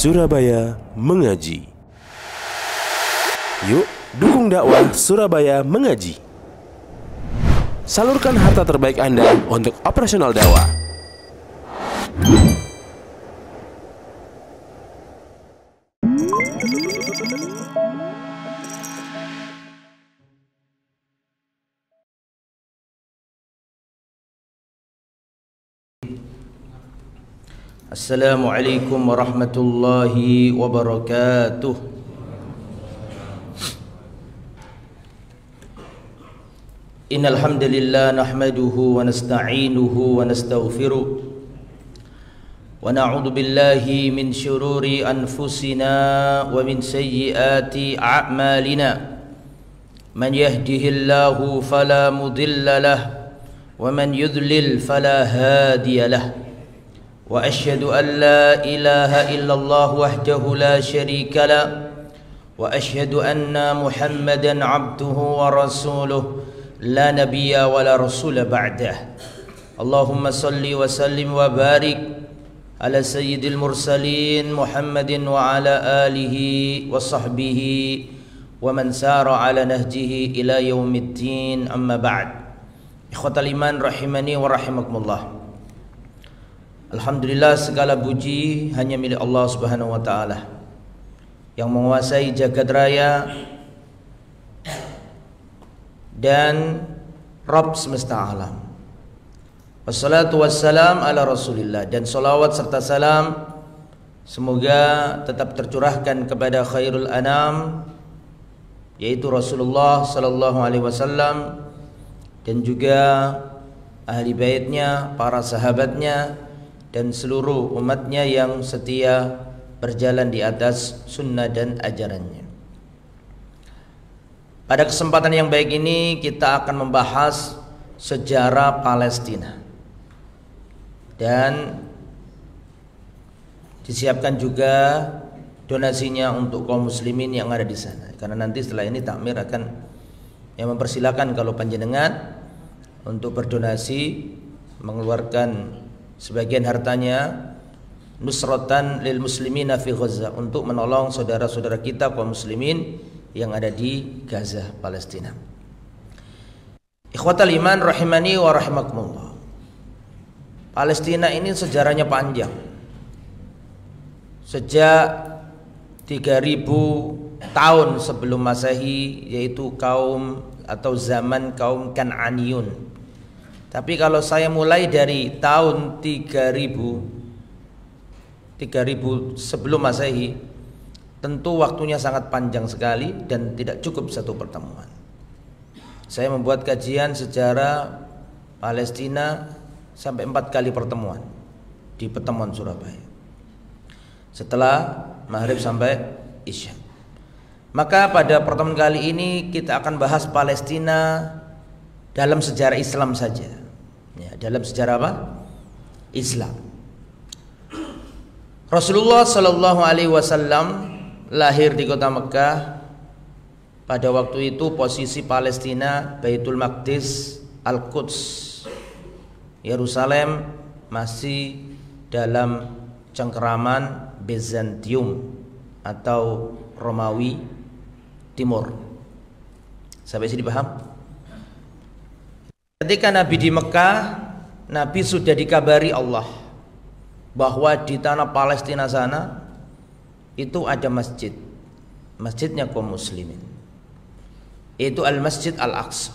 Surabaya Mengaji. Yuk, dukung dakwah Surabaya Mengaji. Salurkan harta terbaik Anda untuk operasional dakwah. Assalamualaikum warahmatullahi wabarakatuh. Innal hamdalillah nahmaduhu wa nasta'inuhu wa nastaghfiruh wa na'udzu billahi min shururi anfusina wa min sayyiati a'malina. Man yahdihillahu fala mudilla lahu wa man yudlil fala hadiya lahu. Wa asyhadu an la ilaha illallah wahdahu la syarika lah wa asyhadu anna Muhammadan abduhu wa rasuluh la nabiyya wa la rasula ba'dah. Allahumma salli wa sallim wa barik ala sayyidil mursalin Muhammadin wa ala alihi wa sahbihi wa man sara ala nahjihi ila yaumiddin, amma ba'd. Ikhwatal iman rahimani wa rahimakumullah. Alhamdulillah, segala puji hanya milik Allah Subhanahu wa taala yang menguasai jagat raya dan Rabb semesta alam. Wassalatu wassalam ala Rasulillah, dan salawat serta salam semoga tetap tercurahkan kepada khairul anam, yaitu Rasulullah sallallahu alaihi wasallam, dan juga ahli baitnya, para sahabatnya, dan seluruh umatnya yang setia berjalan di atas sunnah dan ajarannya. Pada kesempatan yang baik ini kita akan membahas sejarah Palestina, dan disiapkan juga donasinya untuk kaum muslimin yang ada di sana. Karena nanti setelah ini takmir akan yang mempersilakan kalau panjenengan untuk berdonasi, mengeluarkan sebagian hartanya nusratan lil muslimina fi Gaza, untuk menolong saudara-saudara kita kaum muslimin yang ada di Gaza, Palestina. Ikhwatal iman rahimani wa rahimakumullah. Palestina ini sejarahnya panjang. Sejak 3000 tahun sebelum Masehi, yaitu kaum atau zaman kaum Kan'aniyun. Tapi kalau saya mulai dari tahun 3000 sebelum Masehi, tentu waktunya sangat panjang sekali dan tidak cukup satu pertemuan. Saya membuat kajian sejarah Palestina sampai 4 kali pertemuan di pertemuan Surabaya, setelah maghrib sampai isya. Maka pada pertemuan kali ini kita akan bahas Palestina dalam sejarah Islam saja. Ya, dalam sejarah apa? Islam. Rasulullah sallallahu alaihi wasallam lahir di kota Mekah. Pada waktu itu posisi Palestina, Baitul Maqdis, Al-Quds, Yerusalem masih dalam cengkeraman Bizantium atau Romawi Timur. Sampai sini paham? Ketika Nabi di Mekah, Nabi sudah dikabari Allah bahwa di tanah Palestina sana itu ada masjid, masjidnya kaum muslimin, itu Al-Masjid Al-Aqsa.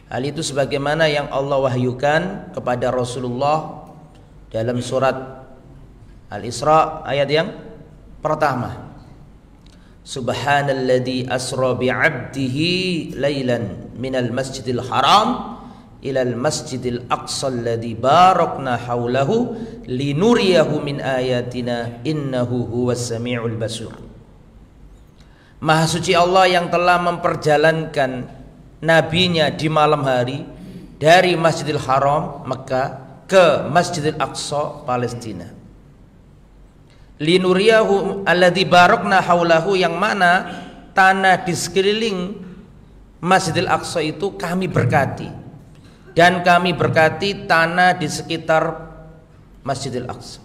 Hal itu sebagaimana yang Allah wahyukan kepada Rasulullah dalam surat Al-Isra ayat yang pertama. Subhanalladzi asra bi'abdihi lailan minal masjidil haram ilal masjidil aqsa alladzi barakna haulahu linuriyahu min ayatina innahu huwas samiul basir. Maha suci Allah yang telah memperjalankan nabinya di malam hari dari Masjidil Haram Mekah ke Masjidil Aqsa Palestina. Linuriyahu alladzi barakna haulahu, yang mana tanah di sekeliling Masjidil Aqsa itu kami berkati, dan kami berkati tanah di sekitar Masjidil Aqsa.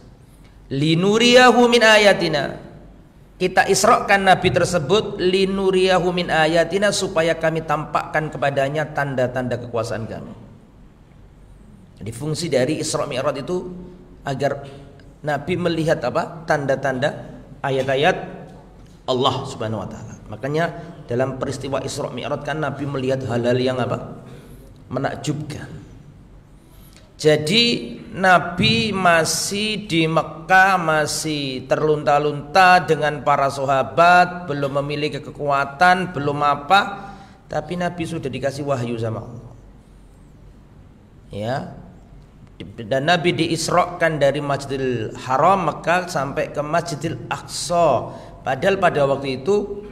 linuriyahu min ayatina. Kita isrokan Nabi tersebut linuriyahu min ayatina, supaya kami tampakkan kepadanya tanda-tanda kekuasaan kami. Jadi fungsi dari Isra Mi'raj itu agar Nabi melihat apa? Tanda-tanda ayat-ayat Allah Subhanahu wa taala. Makanya dalam peristiwa Isra Mi'raj kan Nabi melihat hal-hal yang apa? Menakjubkan. Jadi Nabi masih di Mekah, masih terlunta-lunta dengan para sahabat, belum memiliki kekuatan, belum apa, tapi Nabi sudah dikasih wahyu sama Allah. Ya. Dan Nabi diisrokan dari Masjidil Haram Mekah sampai ke Masjidil Aqsa. Padahal pada waktu itu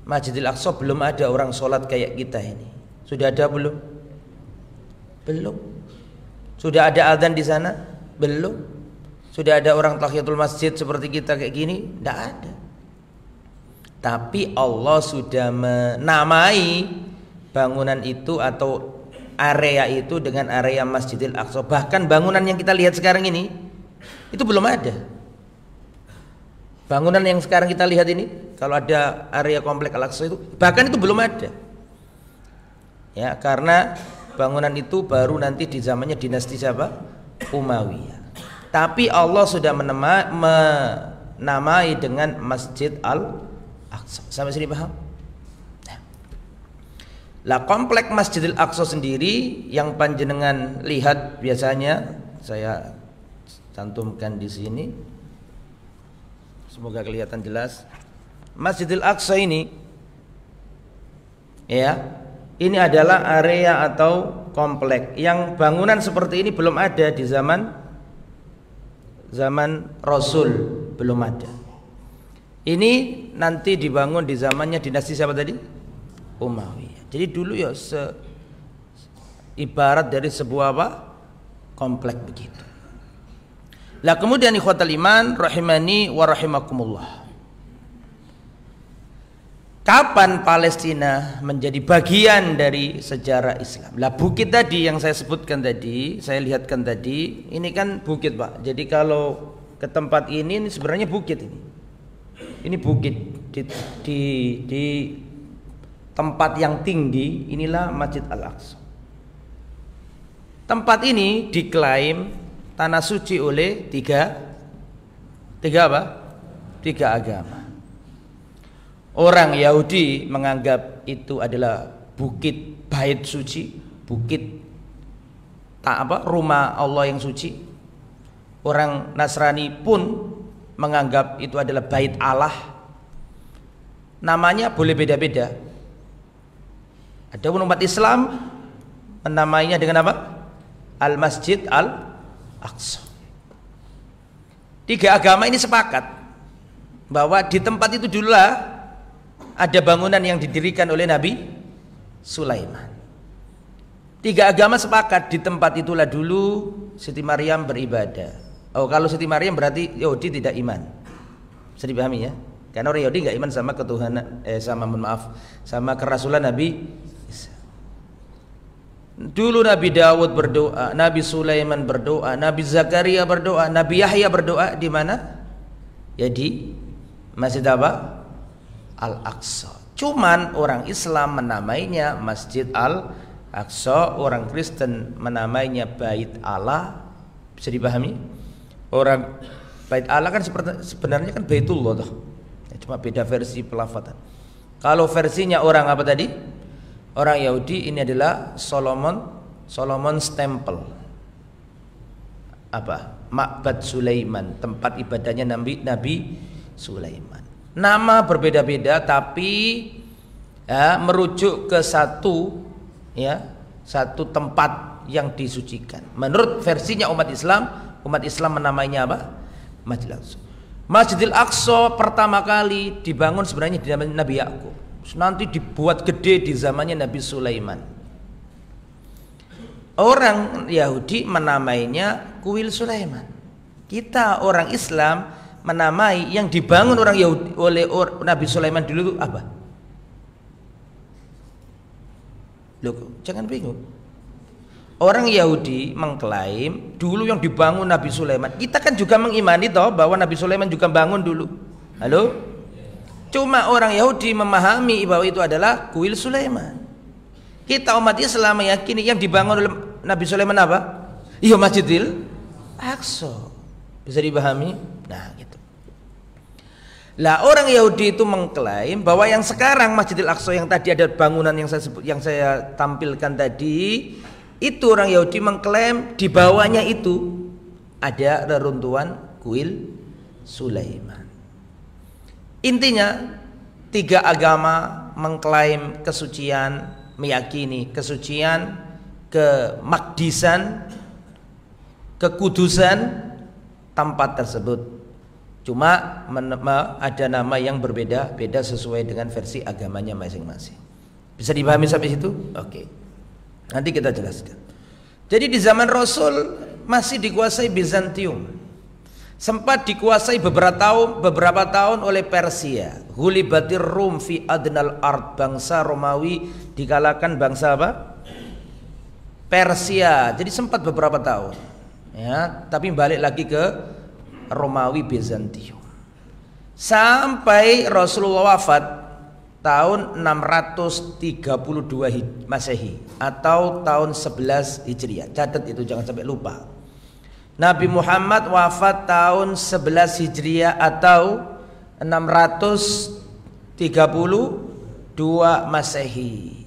Masjidil Aqsa belum ada orang sholat kayak kita ini. Sudah ada belum? Belum. Sudah ada azan di sana? Belum. Sudah ada orang tahiyatul masjid seperti kita kayak gini? Tidak ada. Tapi Allah sudah menamai bangunan itu atau area itu dengan area Masjidil Aqsa. Bahkan bangunan yang kita lihat sekarang ini itu belum ada. Bangunan yang sekarang kita lihat ini, kalau ada area komplek Al-Aqsa itu, bahkan itu belum ada. Ya, karena bangunan itu baru nanti di zamannya dinasti siapa? Umayyah. Tapi Allah sudah menamai dengan Masjid Al-Aqsa. Sampai sini paham? Lah komplek Masjidil Aqsa sendiri yang panjenengan lihat biasanya, saya cantumkan di sini. Semoga kelihatan jelas. Masjidil Aqsa ini ya, ini adalah area atau komplek yang bangunan seperti ini belum ada di zaman Rasul, belum ada. Ini nanti dibangun di zamannya dinasti siapa tadi? Umayyah. Jadi dulu ya ibarat dari sebuah apa? Komplek begitu. Lah kemudian ikhwatal iman rahimani wa rahimakumullah. Kapan Palestina menjadi bagian dari sejarah Islam? Lah bukit tadi yang saya sebutkan tadi, saya lihatkan tadi, ini kan bukit Pak. Jadi kalau ke tempat ini sebenarnya bukit ini. Ini bukit di tempat yang tinggi, inilah Masjid Al-Aqsa. Tempat ini diklaim tanah suci oleh tiga agama. Orang Yahudi menganggap itu adalah bukit bait suci, bukit rumah Allah yang suci. Orang Nasrani pun menganggap itu adalah bait Allah. Namanya boleh beda-beda. Ada umat Islam menamainya dengan apa? Al-Masjid Al-Aqsa. Tiga agama ini sepakat bahwa di tempat itu dululah ada bangunan yang didirikan oleh Nabi Sulaiman. Tiga agama sepakat di tempat itulah dulu Siti Maryam beribadah. Oh, kalau Siti Maryam berarti Yahudi tidak iman. Bisa dipahami ya? Karena orang Yahudi nggak iman sama ketuhanan, sama kerasulan Nabi. Dulu Nabi Dawud berdoa, Nabi Sulaiman berdoa, Nabi Zakaria berdoa, Nabi Yahya berdoa di mana? Ya di Masjid apa? Al-Aqsa. Cuman orang Islam menamainya Masjid Al-Aqsa, orang Kristen menamainya Bait Allah. Bisa dipahami? Orang Bait Allah kan sebenarnya kan Baitullah toh. Ya, cuma beda versi pelafatan. Kalau versinya orang apa tadi? Orang Yahudi ini adalah Solomon's Temple. Apa? Ma'bad Sulaiman, tempat ibadahnya Nabi Sulaiman. Nama berbeda-beda tapi ya, merujuk ke satu tempat yang disucikan. Menurut versinya umat Islam menamainya apa? Masjidil Aqsa. Masjidil Aqsa pertama kali dibangun sebenarnya di zaman Nabi Yakub. Nanti dibuat gede di zamannya Nabi Sulaiman. Orang Yahudi menamainya Kuil Sulaiman. Kita orang Islam menamai yang dibangun orang Yahudi oleh Nabi Sulaiman dulu itu apa? Loh, jangan bingung. Orang Yahudi mengklaim dulu yang dibangun Nabi Sulaiman. Kita kan juga mengimani toh bahwa Nabi Sulaiman juga bangun dulu. Halo? Cuma orang Yahudi memahami bahwa itu adalah kuil Sulaiman. Kita umat Islam meyakini yang dibangun oleh Nabi Sulaiman apa? Iya, Masjidil Aqsa. Bisa dipahami? Nah, gitu. Lah orang Yahudi itu mengklaim bahwa yang sekarang Masjidil Aqsa yang tadi ada bangunan yang saya tampilkan tadi, itu orang Yahudi mengklaim di bawahnya itu ada reruntuhan kuil Sulaiman. Intinya tiga agama mengklaim kesucian, meyakini kesucian, kemakdisan, kekudusan tempat tersebut. Cuma ada nama yang berbeda-beda sesuai dengan versi agamanya masing-masing. Bisa dipahami sampai situ? Oke. Nanti kita jelaskan. Jadi di zaman Rasul masih dikuasai Bizantium. Sempat dikuasai beberapa tahun oleh Persia. Ghulibatir Rum fi adnal ard, bangsa Romawi dikalahkan bangsa apa? Persia. Jadi sempat beberapa tahun. Ya, tapi balik lagi ke Romawi Bizantium. Sampai Rasulullah wafat tahun 632 Masehi atau tahun 11 Hijriah. Catat itu, jangan sampai lupa. Nabi Muhammad wafat tahun 11 Hijriah atau 632 Masehi.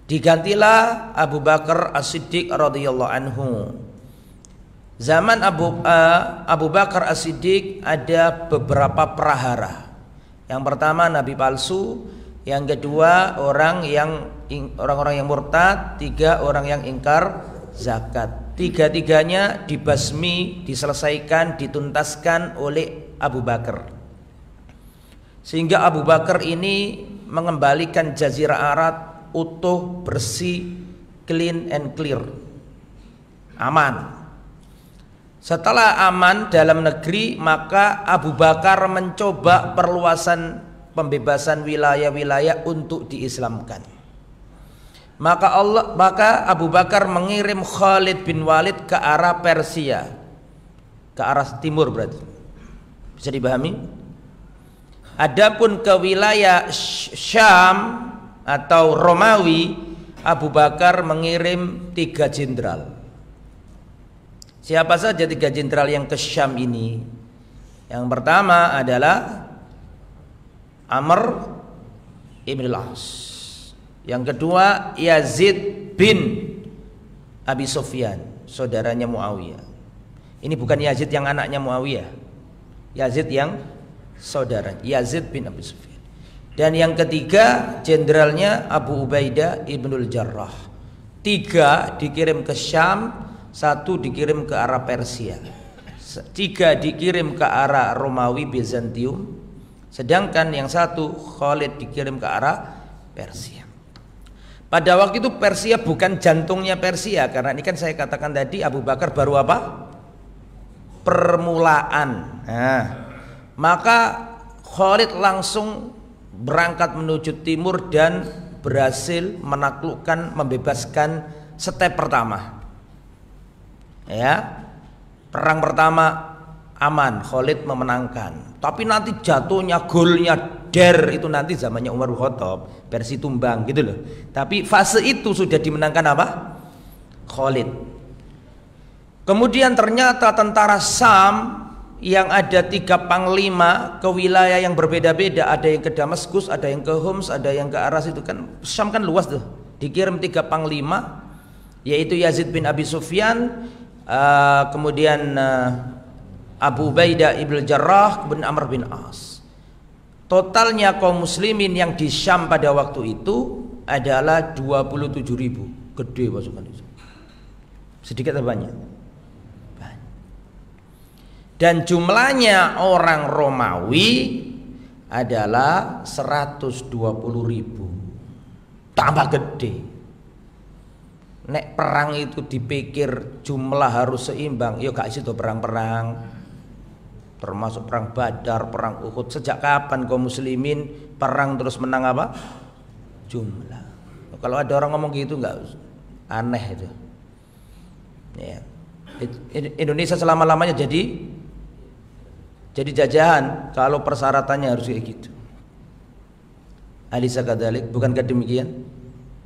Digantilah Abu Bakar As-Siddiq radhiyallahu anhu. Zaman Abu Bakar As-Siddiq ada beberapa prahara. Yang pertama nabi palsu, yang kedua orang-orang yang murtad, tiga orang yang ingkar zakat. Tiga-tiganya dibasmi, diselesaikan, dituntaskan oleh Abu Bakar. Sehingga Abu Bakar ini mengembalikan Jazirah Arab utuh, bersih, clean and clear, aman. Setelah aman dalam negeri, maka Abu Bakar mencoba perluasan pembebasan wilayah-wilayah untuk diislamkan. Maka Abu Bakar mengirim Khalid bin Walid ke arah Persia, ke arah timur berarti. Bisa dipahami? Adapun ke wilayah Syam atau Romawi, Abu Bakar mengirim 3 jenderal. Siapa saja 3 jenderal yang ke Syam ini? Yang pertama adalah Amr ibn al-As. Yang kedua Yazid bin Abi Sufyan, saudaranya Muawiyah. Ini bukan Yazid yang anaknya Muawiyah, Yazid yang saudara, Yazid bin Abi Sufyan. Dan yang ketiga jenderalnya Abu Ubaidah ibnul Jarrah. 3 dikirim ke Syam, 1 dikirim ke arah Persia, 3 dikirim ke arah Romawi Bizantium, sedangkan yang 1 Khalid dikirim ke arah Persia. Pada waktu itu Persia bukan jantungnya Persia, karena ini kan saya katakan tadi Abu Bakar baru apa? Permulaan. Nah, maka Khalid langsung berangkat menuju timur dan berhasil menaklukkan, membebaskan step pertama. Ya, perang pertama aman, Khalid memenangkan. Tapi nanti jatuhnya, golnya itu nanti zamannya Umar bin Khattab, Persia tumbang gitu loh. Tapi fase itu sudah dimenangkan apa? Khalid. Kemudian ternyata tentara Sam yang ada 3 panglima ke wilayah yang berbeda-beda, ada yang ke Damaskus, ada yang ke Homs, ada yang ke arah situ kan. Syam kan luas tuh. Dikirim 3 panglima, yaitu Yazid bin Abi Sufyan, kemudian Abu Ubaidah ibn Jarrah, kemudian Amr bin As. Totalnya kaum muslimin yang di Syam pada waktu itu adalah 27.000. Gede pasukan itu. Sedikit atau banyak? Banyak. Dan jumlahnya orang Romawi adalah 120.000. Tambah gede. Nek perang itu dipikir jumlah harus seimbang, ya gak situ perang-perang, termasuk perang Badar, perang Uhud. Sejak kapan kaum muslimin perang terus menang apa? Jumlah. Kalau ada orang ngomong gitu nggak, aneh itu. Ya. Indonesia selama-lamanya jadi jajahan kalau persyaratannya harus kayak gitu. Alisa kadzalik, bukankah demikian?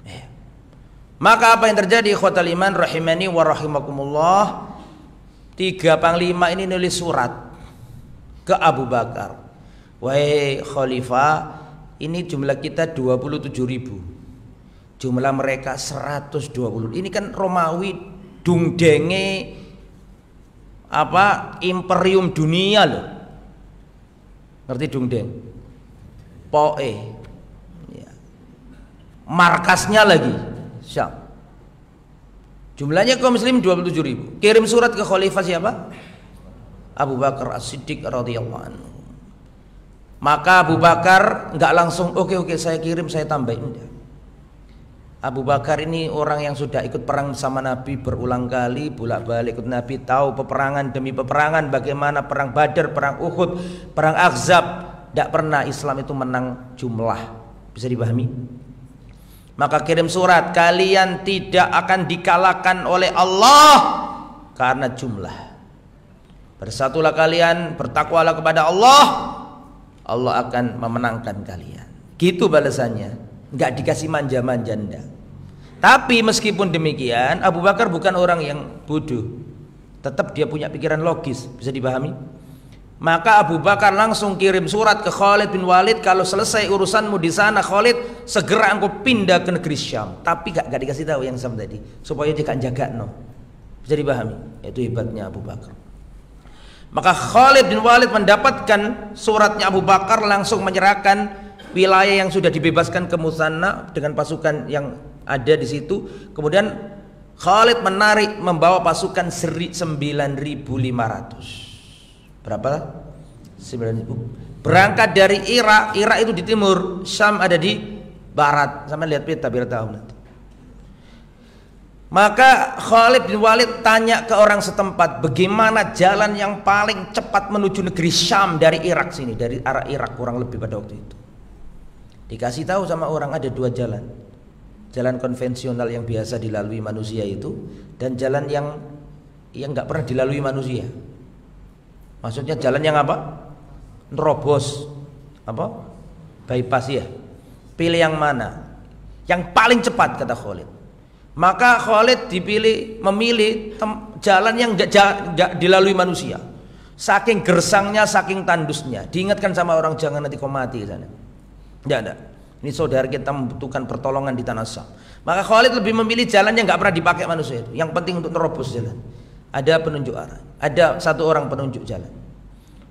Ya. Maka apa yang terjadi ikhwatal iman rahimani wa rahimakumullah? 3 panglima ini nulis surat ke Abu Bakar. Wahai khalifah, ini jumlah kita 27.000. Jumlah mereka 120. Ini kan Romawi dungdenge imperium dunia loh. Ngerti dungdeng? Poe. Ya. Markasnya lagi Syam. Jumlahnya kaum muslim 27.000. Kirim surat ke khalifah siapa? Abu Bakar As-Siddiq radhiyallahu anhu. Maka Abu Bakar enggak langsung oke saya kirim, saya tambahin. Abu Bakar ini orang yang sudah ikut perang sama Nabi berulang kali, bolak-balik ikut Nabi, tahu peperangan demi peperangan, bagaimana perang Badar, perang Uhud, perang Ahzab. Tidak pernah Islam itu menang jumlah. Bisa dipahami? Maka kirim surat, kalian tidak akan dikalahkan oleh Allah karena jumlah. Bersatulah kalian, bertakwalah kepada Allah, Allah akan memenangkan kalian. Gitu balasannya. Enggak dikasih manja-manja enggak. Tapi meskipun demikian, Abu Bakar bukan orang yang bodoh. Tetap dia punya pikiran logis, bisa dipahami. Maka Abu Bakar langsung kirim surat ke Khalid bin Walid, kalau selesai urusanmu di sana Khalid, segera engkau pindah ke negeri Syam. Tapi gak dikasih tahu yang Syam tadi, supaya dia gak jaga no. Bisa dipahami. Itu hebatnya Abu Bakar. Maka Khalid bin Walid mendapatkan suratnya Abu Bakar, langsung menyerahkan wilayah yang sudah dibebaskan ke Musanna dengan pasukan yang ada di situ. Kemudian Khalid membawa pasukan 9.500. Berapa? 9.000. Berangkat dari Irak itu di timur, Syam ada di barat. Sama lihat peta biar tahu nanti. Maka Khalid bin Walid tanya ke orang setempat, bagaimana jalan yang paling cepat menuju negeri Syam dari Irak sini, dari arah Irak kurang lebih pada waktu itu. Dikasih tahu sama orang ada 2 jalan. Jalan konvensional yang biasa dilalui manusia itu, dan jalan yang nggak pernah dilalui manusia. Maksudnya jalan yang apa? Nerobos, bypass ya. Pilih yang mana? Yang paling cepat, kata Khalid. Maka Khalid memilih jalan yang nggak dilalui manusia. Saking gersangnya, saking tandusnya. Diingatkan sama orang, jangan nanti kau mati ke sana. Tidak ada. Ini saudara kita membutuhkan pertolongan di tanah Syam. Maka Khalid lebih memilih jalan yang nggak pernah dipakai manusia itu. Yang penting untuk nerobos jalan. Ada penunjuk arah, ada 1 orang penunjuk jalan.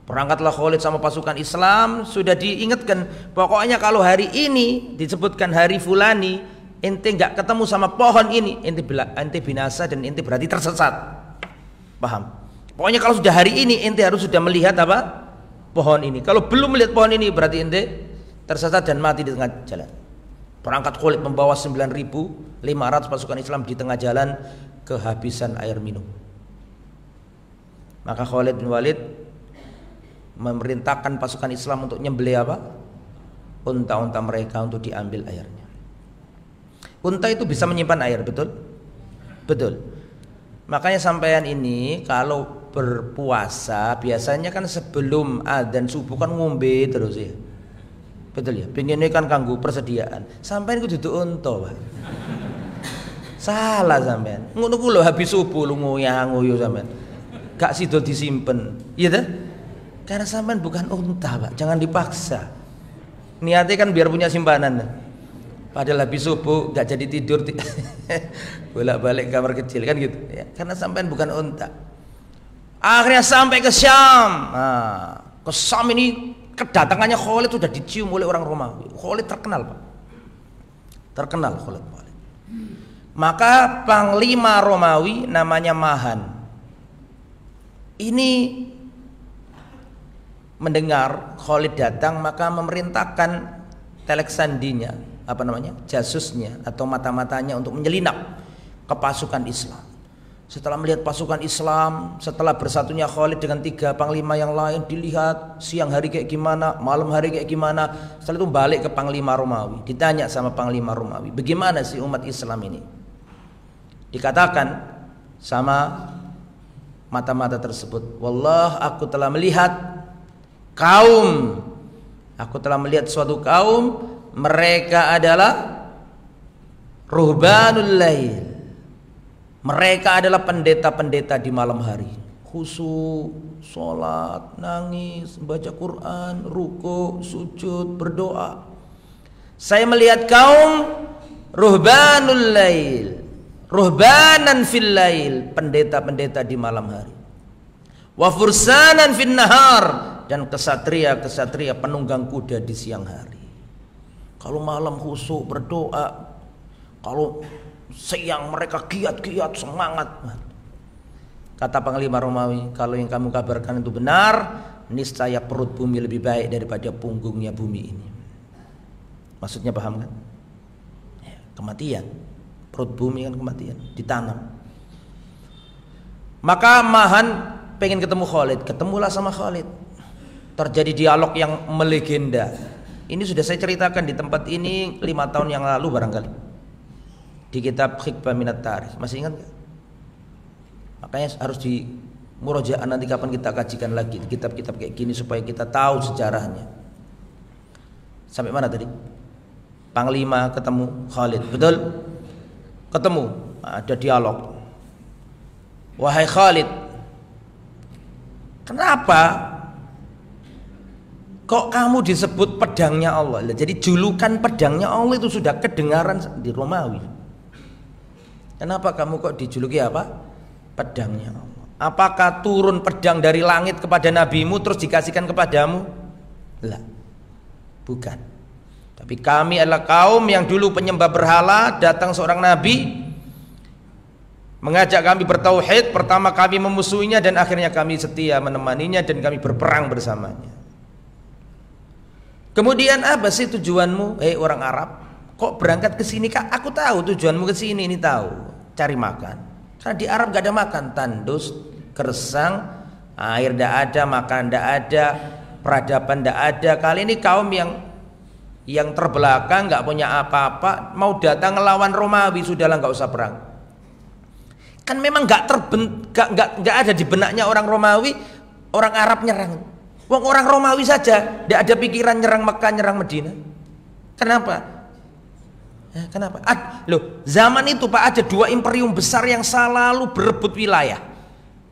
Berangkatlah Khalid sama pasukan Islam. Sudah diingatkan, pokoknya kalau hari ini disebutkan hari fulani, ente nggak ketemu sama pohon ini, ente binasa dan ente berarti tersesat. Paham? Pokoknya kalau sudah hari ini, ente harus sudah melihat apa? Pohon ini. Kalau belum melihat pohon ini, berarti ente tersesat dan mati di tengah jalan. Berangkat Khalid membawa 9.500 pasukan Islam, di tengah jalan kehabisan air minum. Maka Khalid bin Walid memerintahkan pasukan Islam untuk nyembelih apa? Unta-unta mereka untuk diambil airnya. Unta itu bisa menyimpan air, betul? Betul. Makanya sampean ini kalau berpuasa biasanya kan sebelum adzan subuh kan ngombe terus ya. Betul ya? Pengennya kan kanggo persediaan. Sampean itu duduk unta, Pak. Salah sampean. Ngono ku lho habis subuh lu ngoyang-ngoyo sampean. Gak sido disimpen, iya dah? Karena sampean bukan unta, Pak. Jangan dipaksa. Niatnya kan biar punya simpanan. Padahal habis subuh gak jadi tidur, bolak-balik kamar kecil kan gitu. Ya, karena sampean bukan unta. Akhirnya sampai ke Syam. Nah, ke Syam ini kedatangannya Khalid sudah dicium oleh orang Romawi. Khalid terkenal, Pak. Terkenal Khalid. Maka panglima Romawi namanya Mahan. Ini mendengar Khalid datang, maka memerintahkan teleksandinya, jasusnya atau mata-matanya untuk menyelinap ke pasukan Islam. Setelah melihat pasukan Islam, setelah bersatunya Khalid dengan 3 panglima yang lain, dilihat siang hari kayak gimana, malam hari kayak gimana. Setelah itu balik ke panglima Romawi, ditanya sama panglima Romawi, bagaimana sih umat Islam ini? Dikatakan sama mata-mata tersebut. Wallah, aku telah melihat kaum, aku telah melihat suatu kaum, mereka adalah ruhbanul lail. Mereka adalah pendeta-pendeta di malam hari. Khusyuk, sholat, nangis, baca Quran, ruku, sujud, berdoa. Saya melihat kaum ruhbanul lail, ruhbanan fil lail, pendeta-pendeta di malam hari. Wa fursanan fin nahar, dan kesatria-kesatria penunggang kuda di siang hari. Kalau malam khusyuk berdoa, kalau siang mereka giat-giat semangat. Kata Panglima Romawi, kalau yang kamu kabarkan itu benar, niscaya perut bumi lebih baik daripada punggungnya bumi ini. Maksudnya paham kan? Ya, kematian. Perut bumi kan kematian, ditanam. Maka Mahan pengen ketemu Khalid, ketemulah sama Khalid. Terjadi dialog yang melegenda. Ini sudah saya ceritakan di tempat ini 5 tahun yang lalu barangkali, di kitab Hikbah Minat Tarikh. Masih ingat gak? Makanya harus di murojaah, nanti kapan kita kajikan lagi kitab-kitab kayak gini supaya kita tahu sejarahnya. Sampai mana tadi? Panglima ketemu Khalid, betul? Ketemu, ada dialog. Wahai Khalid, kenapa kok kamu disebut pedangnya Allah? Jadi julukan pedangnya Allah itu sudah kedengaran di Romawi. Kenapa kamu kok dijuluki apa? Pedangnya Allah. Apakah turun pedang dari langit kepada nabimu terus dikasihkan kepadamu? Lah, bukan. Tapi kami adalah kaum yang dulu penyembah berhala, datang seorang nabi mengajak kami bertauhid, pertama kami memusuhinya dan akhirnya kami setia menemaninya dan kami berperang bersamanya. Kemudian apa sih tujuanmu? Orang Arab, kok berangkat ke sini? Kak, aku tahu tujuanmu ke sini, ini tahu, cari makan. Karena di Arab gak ada makan, tandus, gersang, air ndak ada, makan ndak ada, peradaban ndak ada. Kali ini kaum yang terbelakang, nggak punya apa-apa, mau datang ngelawan Romawi, sudahlah nggak usah perang. Kan memang nggak ada di benaknya orang Romawi, orang Arab nyerang. Wong orang Romawi saja nggak ada pikiran nyerang Mekah, nyerang Medina. Kenapa? Kenapa? Loh, zaman itu Pak ada 2 imperium besar yang selalu berebut wilayah.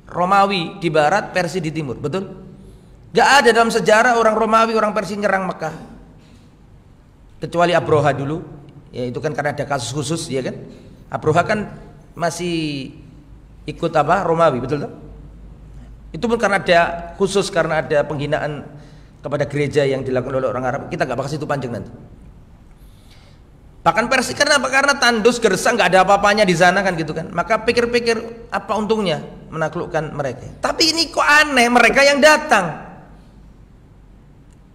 Romawi di barat, Persia di timur, betul? Nggak ada dalam sejarah orang Romawi, orang Persia nyerang Mekah. Kecuali Abroha dulu, ya itu kan karena ada kasus khusus, ya kan? Abroha kan masih ikut apa? Romawi, betul tak? Itu pun karena ada khusus, karena ada penghinaan kepada gereja yang dilakukan oleh orang Arab. Kita nggak bahas itu panjang nanti. Bahkan Persia kenapa? Karena tandus gersang nggak ada apa-apanya di sana kan gitu kan. Maka pikir-pikir apa untungnya menaklukkan mereka. Tapi ini kok aneh, mereka yang datang.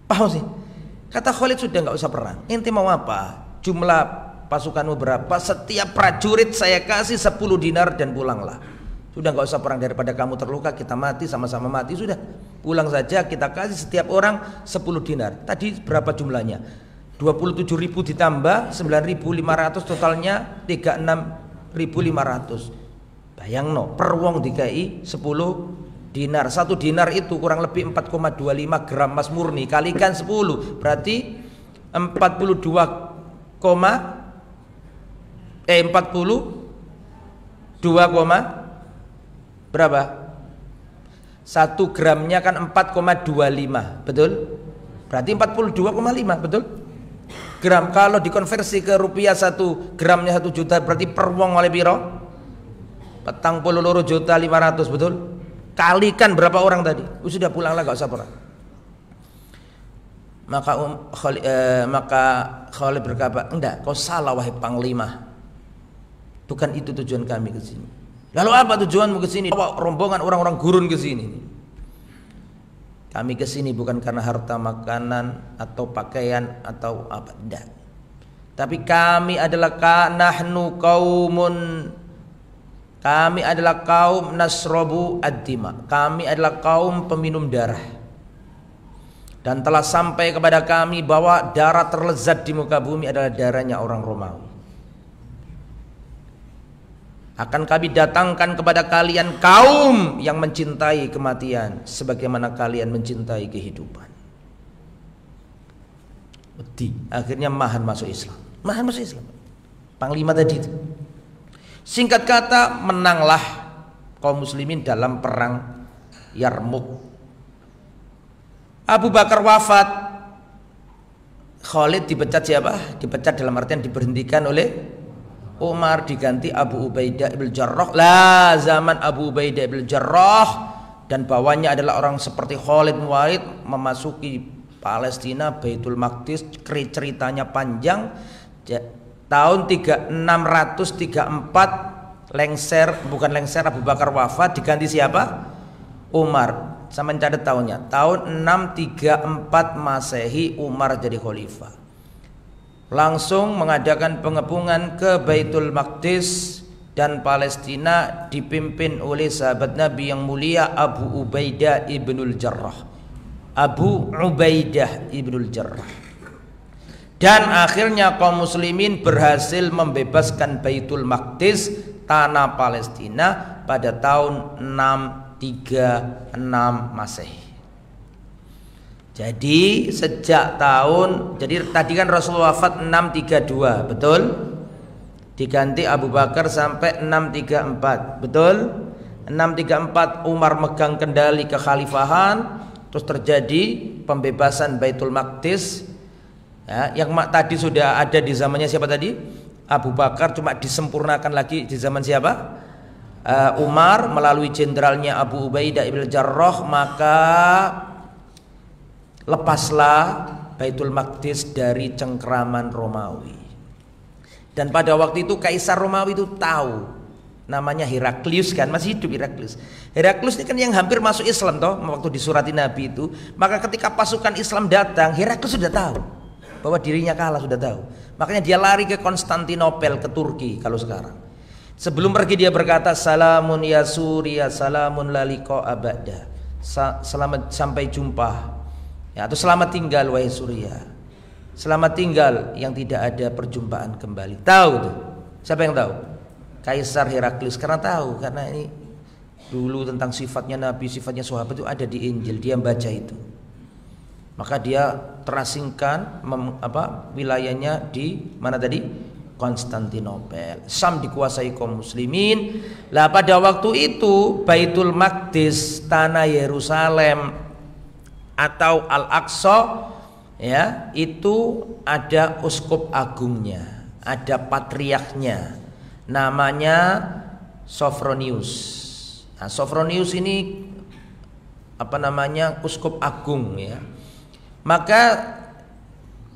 Paham sih? Kata Khalid, sudah nggak usah perang. Inti mau apa? Jumlah pasukanmu berapa? Setiap prajurit saya kasih 10 dinar dan pulanglah. Sudah nggak usah perang, daripada kamu terluka kita mati, sama-sama mati. Sudah pulang saja, kita kasih setiap orang 10 dinar. Tadi berapa jumlahnya? 27.000 ditambah 9.500, totalnya 36.500. Bayang no, per wong dikai 10 dinar. 1 dinar itu kurang lebih 4,25 gram emas murni, kalikan 10 berarti 42 berapa? 1 gramnya kan 4,25, betul? Berarti 42,5, betul? Gram. Kalau dikonversi ke rupiah 1 gramnya 1 juta, berarti per wong oleh piro? 42.500.000, betul? Kalikan berapa orang tadi? Sudah pulanglah, gak usah perang. Maka Khalid berkata, enggak, kau salah wahai panglima. Bukan itu tujuan kami ke sini. Lalu apa tujuanmu ke sini? Bawa rombongan orang-orang gurun ke sini. Kami ke sini bukan karena harta makanan atau pakaian atau apa, tidak. Tapi kami adalah kami adalah kaum nasrobu ad-dima. Kami adalah kaum peminum darah. Dan telah sampai kepada kami bahwa darah terlezat di muka bumi adalah darahnya orang Romawi. Akan kami datangkan kepada kalian kaum yang mencintai kematian sebagaimana kalian mencintai kehidupan. Akhirnya Mahan masuk Islam. Mahan masuk Islam. Panglima tadi itu. Singkat kata, menanglah kaum muslimin dalam perang Yarmuk. Abu Bakar wafat, Khalid dipecat siapa? Dipecat dalam artian diberhentikan oleh Umar, diganti Abu Ubaidah ibn Jarrah. Lah zaman Abu Ubaidah ibn Jarrah dan bawahnya adalah orang seperti Khalid bin Walid memasuki Palestina, Baitul Maqdis. Ceritanya panjang. Tahun 634 bukan lengser Abu Bakar wafat, diganti siapa? Umar. Sama catat tahunnya. Tahun 634 Masehi Umar jadi khalifah. Langsung mengadakan pengepungan ke Baitul Maqdis dan Palestina dipimpin oleh sahabat Nabi yang mulia Abu Ubaidah ibnul Jarrah. Abu Ubaidah ibnul Jarrah. Dan akhirnya kaum muslimin berhasil membebaskan Baitul Maqdis, tanah Palestina pada tahun 636 Masehi. Jadi tadi kan Rasulullah wafat 632, betul? Diganti Abu Bakar sampai 634, betul? 634 Umar megang kendali kekhalifahan, terus terjadi pembebasan Baitul Maqdis. Ya, yang tadi sudah ada di zamannya siapa tadi? Abu Bakar, cuma disempurnakan lagi di zaman siapa? Umar melalui jenderalnya Abu Ubaidah ibn Jarrah. Maka lepaslah Baitul Maqdis dari cengkraman Romawi. Dan pada waktu itu Kaisar Romawi itu tahu, namanya Heraklius kan, masih hidup Heraklius. Heraklius ini kan yang hampir masuk Islam toh, waktu disurati Nabi itu. Maka ketika pasukan Islam datang, Heraklius sudah tahu bahwa dirinya kalah, sudah tahu. Makanya dia lari ke Konstantinopel, ke Turki kalau sekarang. Sebelum pergi dia berkata, salamun ya Suriya, salamun la liqa'a ba'da. Selamat sampai jumpa. Ya, atau selamat tinggal wahai Suriah. Selamat tinggal yang tidak ada perjumpaan kembali. Tahu tuh. Siapa yang tahu? Kaisar Heraklius. Karena tahu, karena ini dulu tentang sifatnya Nabi, sifatnya sahabat itu ada di Injil. Dia baca itu. Maka dia terasingkan wilayahnya di mana tadi? Konstantinopel. Sam dikuasai kaum muslimin. Lah pada waktu itu Baitul Maqdis, tanah Yerusalem atau Al-Aqsa, ya, itu ada uskup agungnya, ada patriarknya, namanya Sophronius. Nah, Sophronius ini uskup agung, ya. Maka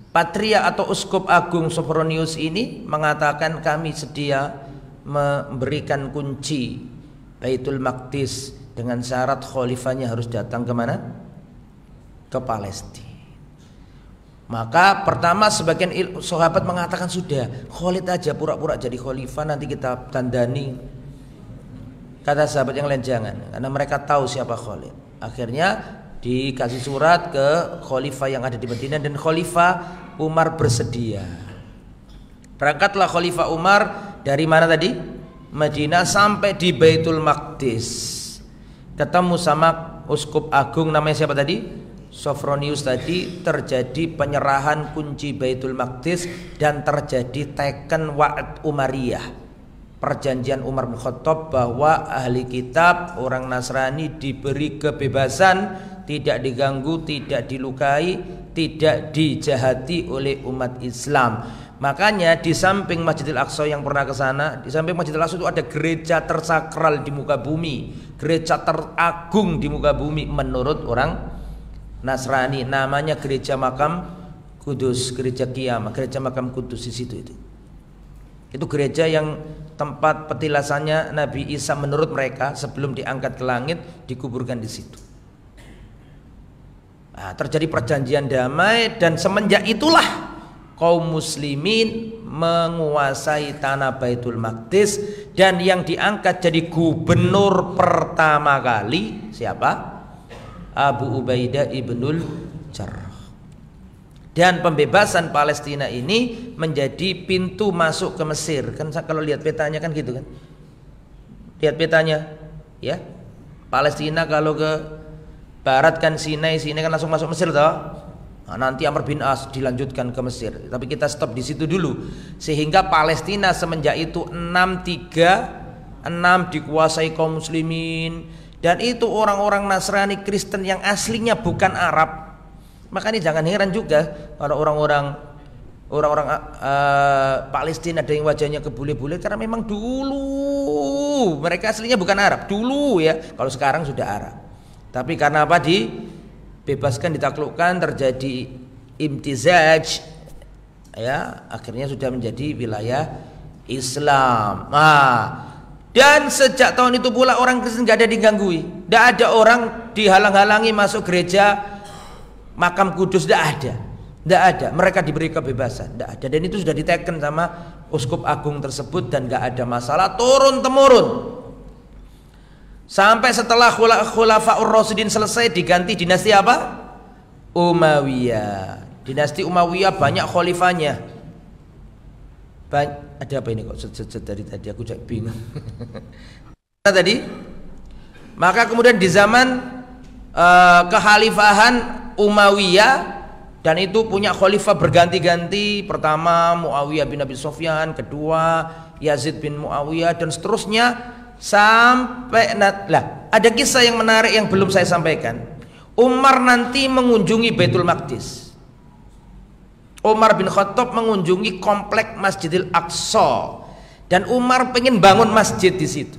patriark atau uskup agung Sophronius ini mengatakan, kami sedia memberikan kunci Baitul Maqdis dengan syarat khalifahnya harus datang kemana? Ke Palestina. Maka pertama sebagian sahabat mengatakan, sudah Khalid aja pura-pura jadi khalifah, nanti kita tandani. Kata sahabat yang lain jangan, karena mereka tahu siapa Khalid. Akhirnya dikasih surat ke khalifah yang ada di Madinah, dan khalifah Umar bersedia. Berangkatlah khalifah Umar dari mana tadi? Madinah sampai di Baitul Maqdis. Ketemu sama uskup agung namanya siapa tadi? Sophronius tadi. Terjadi penyerahan kunci Baitul Maqdis dan terjadi teken wa'ad Umariyah, perjanjian Umar bin Khattab bahwa ahli kitab orang Nasrani diberi kebebasan, tidak diganggu, tidak dilukai, tidak dijahati oleh umat Islam. Makanya di samping Masjidil Aqsa yang pernah ke sana, di samping Masjidil Aqsa itu ada gereja tersakral di muka bumi, gereja teragung di muka bumi menurut orang Nasrani, namanya gereja makam Kudus, gereja Kiamah, gereja makam Kudus di situ itu. Itu gereja yang tempat petilasannya Nabi Isa menurut mereka sebelum diangkat ke langit, dikuburkan di situ. Nah, terjadi perjanjian damai dan semenjak itulah kaum muslimin menguasai tanah Baitul Maqdis, dan yang diangkat jadi gubernur pertama kali siapa? Abu Ubaidah ibnul Jarrah. Dan pembebasan Palestina ini menjadi pintu masuk ke Mesir. Kan kalau lihat petanya kan gitu kan. Lihat petanya, ya. Palestina kalau ke barat kan Sinai kan langsung masuk Mesir toh. Nah, nanti Amr bin As dilanjutkan ke Mesir. Tapi kita stop di situ dulu. Sehingga Palestina semenjak itu 636 dikuasai kaum muslimin, dan itu orang-orang Nasrani Kristen yang aslinya bukan Arab. Makanya jangan heran juga kalau orang-orang Palestina ada yang wajahnya kebule-bule, karena memang dulu mereka aslinya bukan Arab dulu ya. Kalau sekarang sudah Arab. Tapi karena apa, dibebaskan, ditaklukkan, terjadi imtizaj, ya, akhirnya sudah menjadi wilayah Islam. Dan sejak tahun itu pula orang Kristen nggak ada diganggu, nggak ada orang dihalang-halangi masuk gereja Makam Kudus, nggak ada. Mereka diberi kebebasan, nggak ada. Dan itu sudah diteken sama Uskup Agung tersebut dan nggak ada masalah turun temurun. Sampai setelah Khulafaur Rasyidin selesai, diganti dinasti apa? Umayyah. Dinasti Umayyah banyak khalifahnya. Ada apa ini kok dari tadi aku jadi bingung. Tadi, maka kemudian di zaman kekhalifahan Umayyah, dan itu punya khalifah berganti-ganti. Pertama Muawiyah bin Abi Sufyan, kedua Yazid bin Muawiyah, dan seterusnya. Sampai ada kisah yang menarik yang belum saya sampaikan. Umar nanti mengunjungi Baitul Maqdis. Umar bin Khattab mengunjungi komplek Masjidil Aqsa, dan Umar pengen bangun masjid di situ.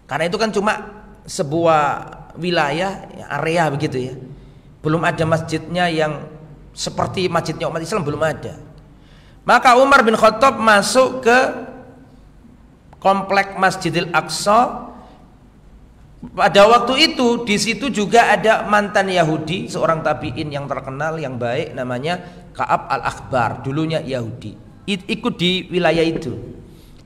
Karena itu kan cuma sebuah wilayah, area begitu ya. Belum ada masjidnya yang seperti masjidnya umat Islam, belum ada. Maka Umar bin Khattab masuk ke komplek Masjidil Aqsa. Pada waktu itu di situ juga ada mantan Yahudi, seorang tabi'in yang terkenal yang baik, namanya Ka'ab al-Akhbar, dulunya Yahudi, ikut di wilayah itu.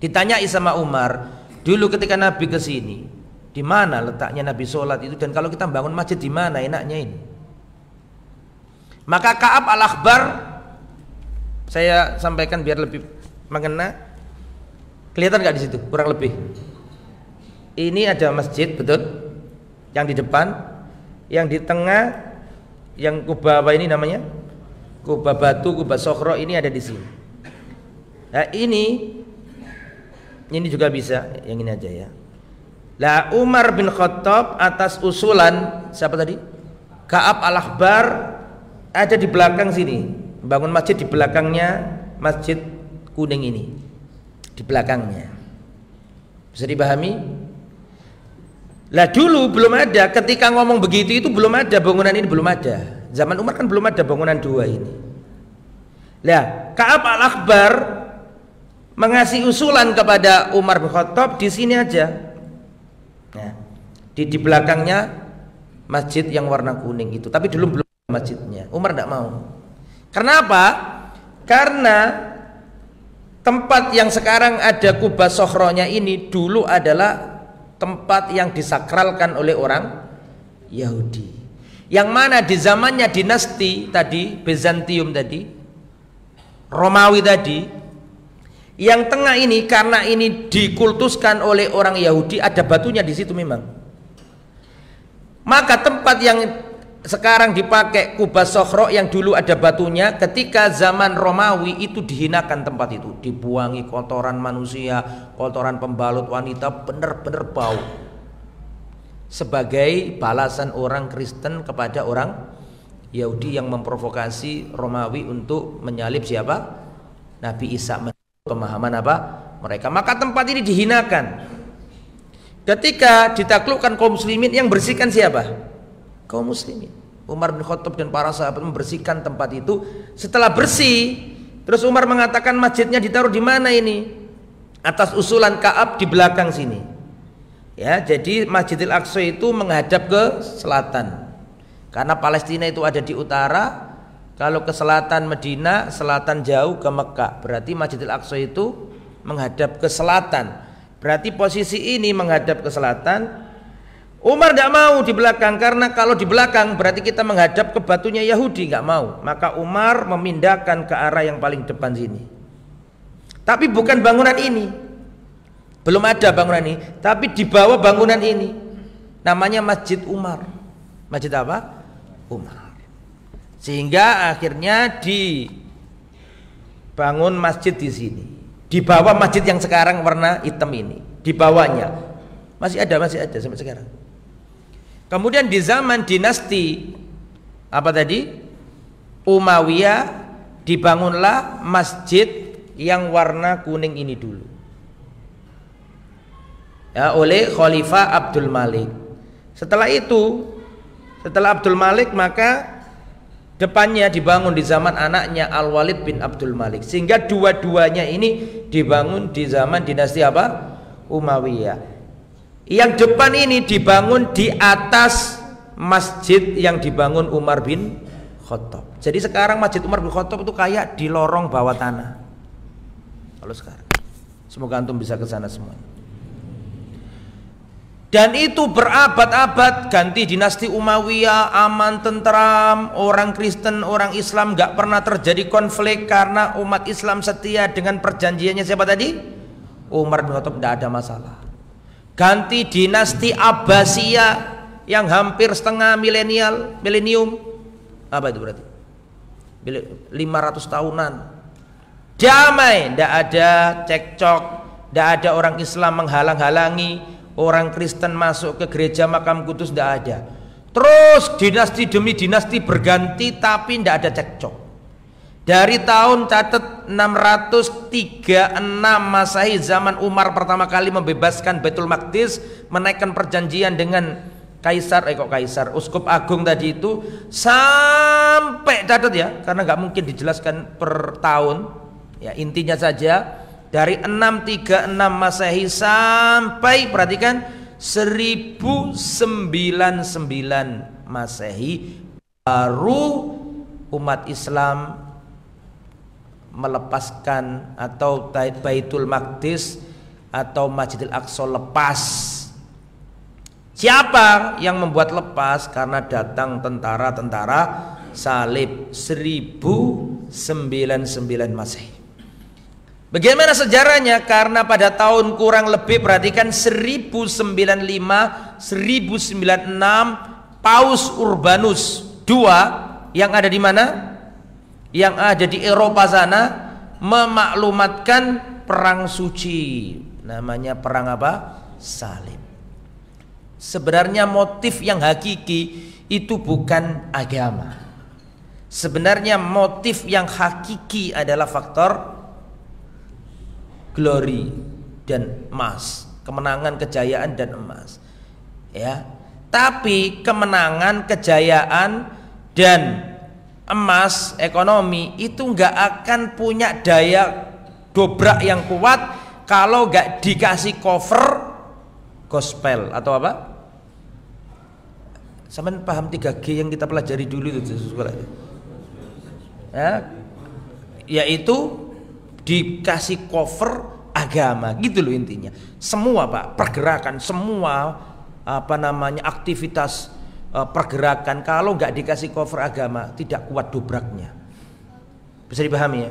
Ditanyai sama Umar, dulu ketika Nabi ke sini, di mana letaknya Nabi sholat itu, dan kalau kita bangun masjid di mana enaknya ini? Maka Ka'ab al-Akhbar, saya sampaikan biar lebih mengena. Kelihatan nggak di situ? Kurang lebih. Ini ada masjid, betul? Yang di depan, yang di tengah, yang kubah apa ini namanya? Kubah batu, kubah Sokhro, ini ada di sini. Nah ini juga bisa, yang ini aja ya. Lah Umar bin Khattab atas usulan siapa tadi? Ka'ab al-Akhbar ada di belakang sini, bangun masjid di belakangnya Masjid Kuning ini. Di belakangnya, bisa dipahami? Lah dulu belum ada, ketika ngomong begitu itu belum ada, bangunan ini belum ada. Zaman Umar kan belum ada bangunan dua ini. Lah Ka'ab al-Akhbar mengasih usulan kepada Umar bin Khattab di sini aja. Nah, di belakangnya masjid yang warna kuning itu, tapi dulu belum ada masjidnya. Umar tidak mau. Karena apa? Karena tempat yang sekarang ada kubah Sokhronya ini dulu adalah tempat yang disakralkan oleh orang Yahudi, yang mana di zamannya dinasti tadi, Bizantium tadi, Romawi tadi, yang tengah ini karena ini dikultuskan oleh orang Yahudi, ada batunya di situ memang. Maka tempat yang sekarang dipakai kubah Sokhro yang dulu ada batunya, ketika zaman Romawi itu dihinakan tempat itu, dibuangi kotoran manusia, kotoran pembalut wanita, benar-benar bau, sebagai balasan orang Kristen kepada orang Yahudi yang memprovokasi Romawi untuk menyalib siapa? Nabi Isa, pemahaman apa? Mereka. Maka tempat ini dihinakan. Ketika ditaklukkan kaum muslimin, yang bersihkan siapa? Kaum muslimin. Umar bin Khattab dan para sahabat membersihkan tempat itu. Setelah bersih, terus Umar mengatakan masjidnya ditaruh di mana ini? Atas usulan Ka'ab di belakang sini. Ya, jadi Masjidil Aqsa itu menghadap ke selatan. Karena Palestina itu ada di utara, kalau ke selatan Medina, selatan jauh ke Mekah. Berarti Masjidil Aqsa itu menghadap ke selatan. Berarti posisi ini menghadap ke selatan. Umar tidak mau di belakang, karena kalau di belakang berarti kita menghadap ke batunya Yahudi, nggak mau. Maka Umar memindahkan ke arah yang paling depan sini. Tapi bukan bangunan ini, Belum ada bangunan ini, tapi di bawah bangunan ini namanya Masjid Umar. Masjid apa? Umar. Sehingga akhirnya dibangun masjid di sini. Di bawah masjid yang sekarang warna hitam ini, di bawahnya masih ada sampai sekarang. Kemudian di zaman dinasti apa tadi? Umayyah, dibangunlah masjid yang warna kuning ini dulu. Ya, oleh Khalifah Abdul Malik. Setelah Abdul Malik maka depannya dibangun di zaman anaknya Al-Walid bin Abdul Malik. Sehingga dua-duanya ini dibangun di zaman dinasti apa? Umayyah. Yang depan ini dibangun di atas masjid yang dibangun Umar bin Khattab. Jadi sekarang Masjid Umar bin Khattab itu kayak di lorong bawah tanah. Kalau sekarang, semoga antum bisa ke sana semua. Dan itu berabad-abad, ganti dinasti Umayyah, aman, tentram, orang Kristen, orang Islam nggak pernah terjadi konflik karena umat Islam setia dengan perjanjiannya siapa tadi? Umar bin Khattab, tidak ada masalah. Ganti dinasti Abbasiyah yang hampir setengah milenium, apa itu berarti? 500 tahunan. Damai, tidak ada cekcok, tidak ada orang Islam menghalang-halangi orang Kristen masuk ke gereja Makam Kudus, tidak ada. Terus dinasti demi dinasti berganti tapi tidak ada cekcok. Dari tahun catat 636 Masehi, zaman Umar pertama kali membebaskan Baitul Maqdis, menaikkan perjanjian dengan Uskup Agung tadi itu, sampai catat ya, karena nggak mungkin dijelaskan per tahun. Ya, intinya saja dari 636 Masehi sampai perhatikan 1099 Masehi baru umat Islam melepaskan atau Baitul Maqdis atau Masjidil Aqsa lepas. Siapa yang membuat lepas? Karena datang tentara-tentara salib 1099 Masehi. Bagaimana sejarahnya? Karena pada tahun kurang lebih perhatikan 1095 1096 Paus Urbanus II yang ada di mana? Yang ada di Eropa sana memaklumatkan perang suci. Namanya perang apa? Salib. Sebenarnya motif yang hakiki itu bukan agama. Sebenarnya motif yang hakiki adalah faktor glory dan emas, kemenangan, kejayaan dan emas. Ya. Tapi kemenangan, kejayaan dan emas, ekonomi itu nggak akan punya daya dobrak yang kuat kalau nggak dikasih cover gospel atau apa? Sampean paham 3G yang kita pelajari dulu itu sekolah. Ya, yaitu dikasih cover agama, gitu loh intinya. Semua Pak, pergerakan, semua aktivitas pergerakan kalau nggak dikasih cover agama tidak kuat dobraknya. Bisa dipahami ya?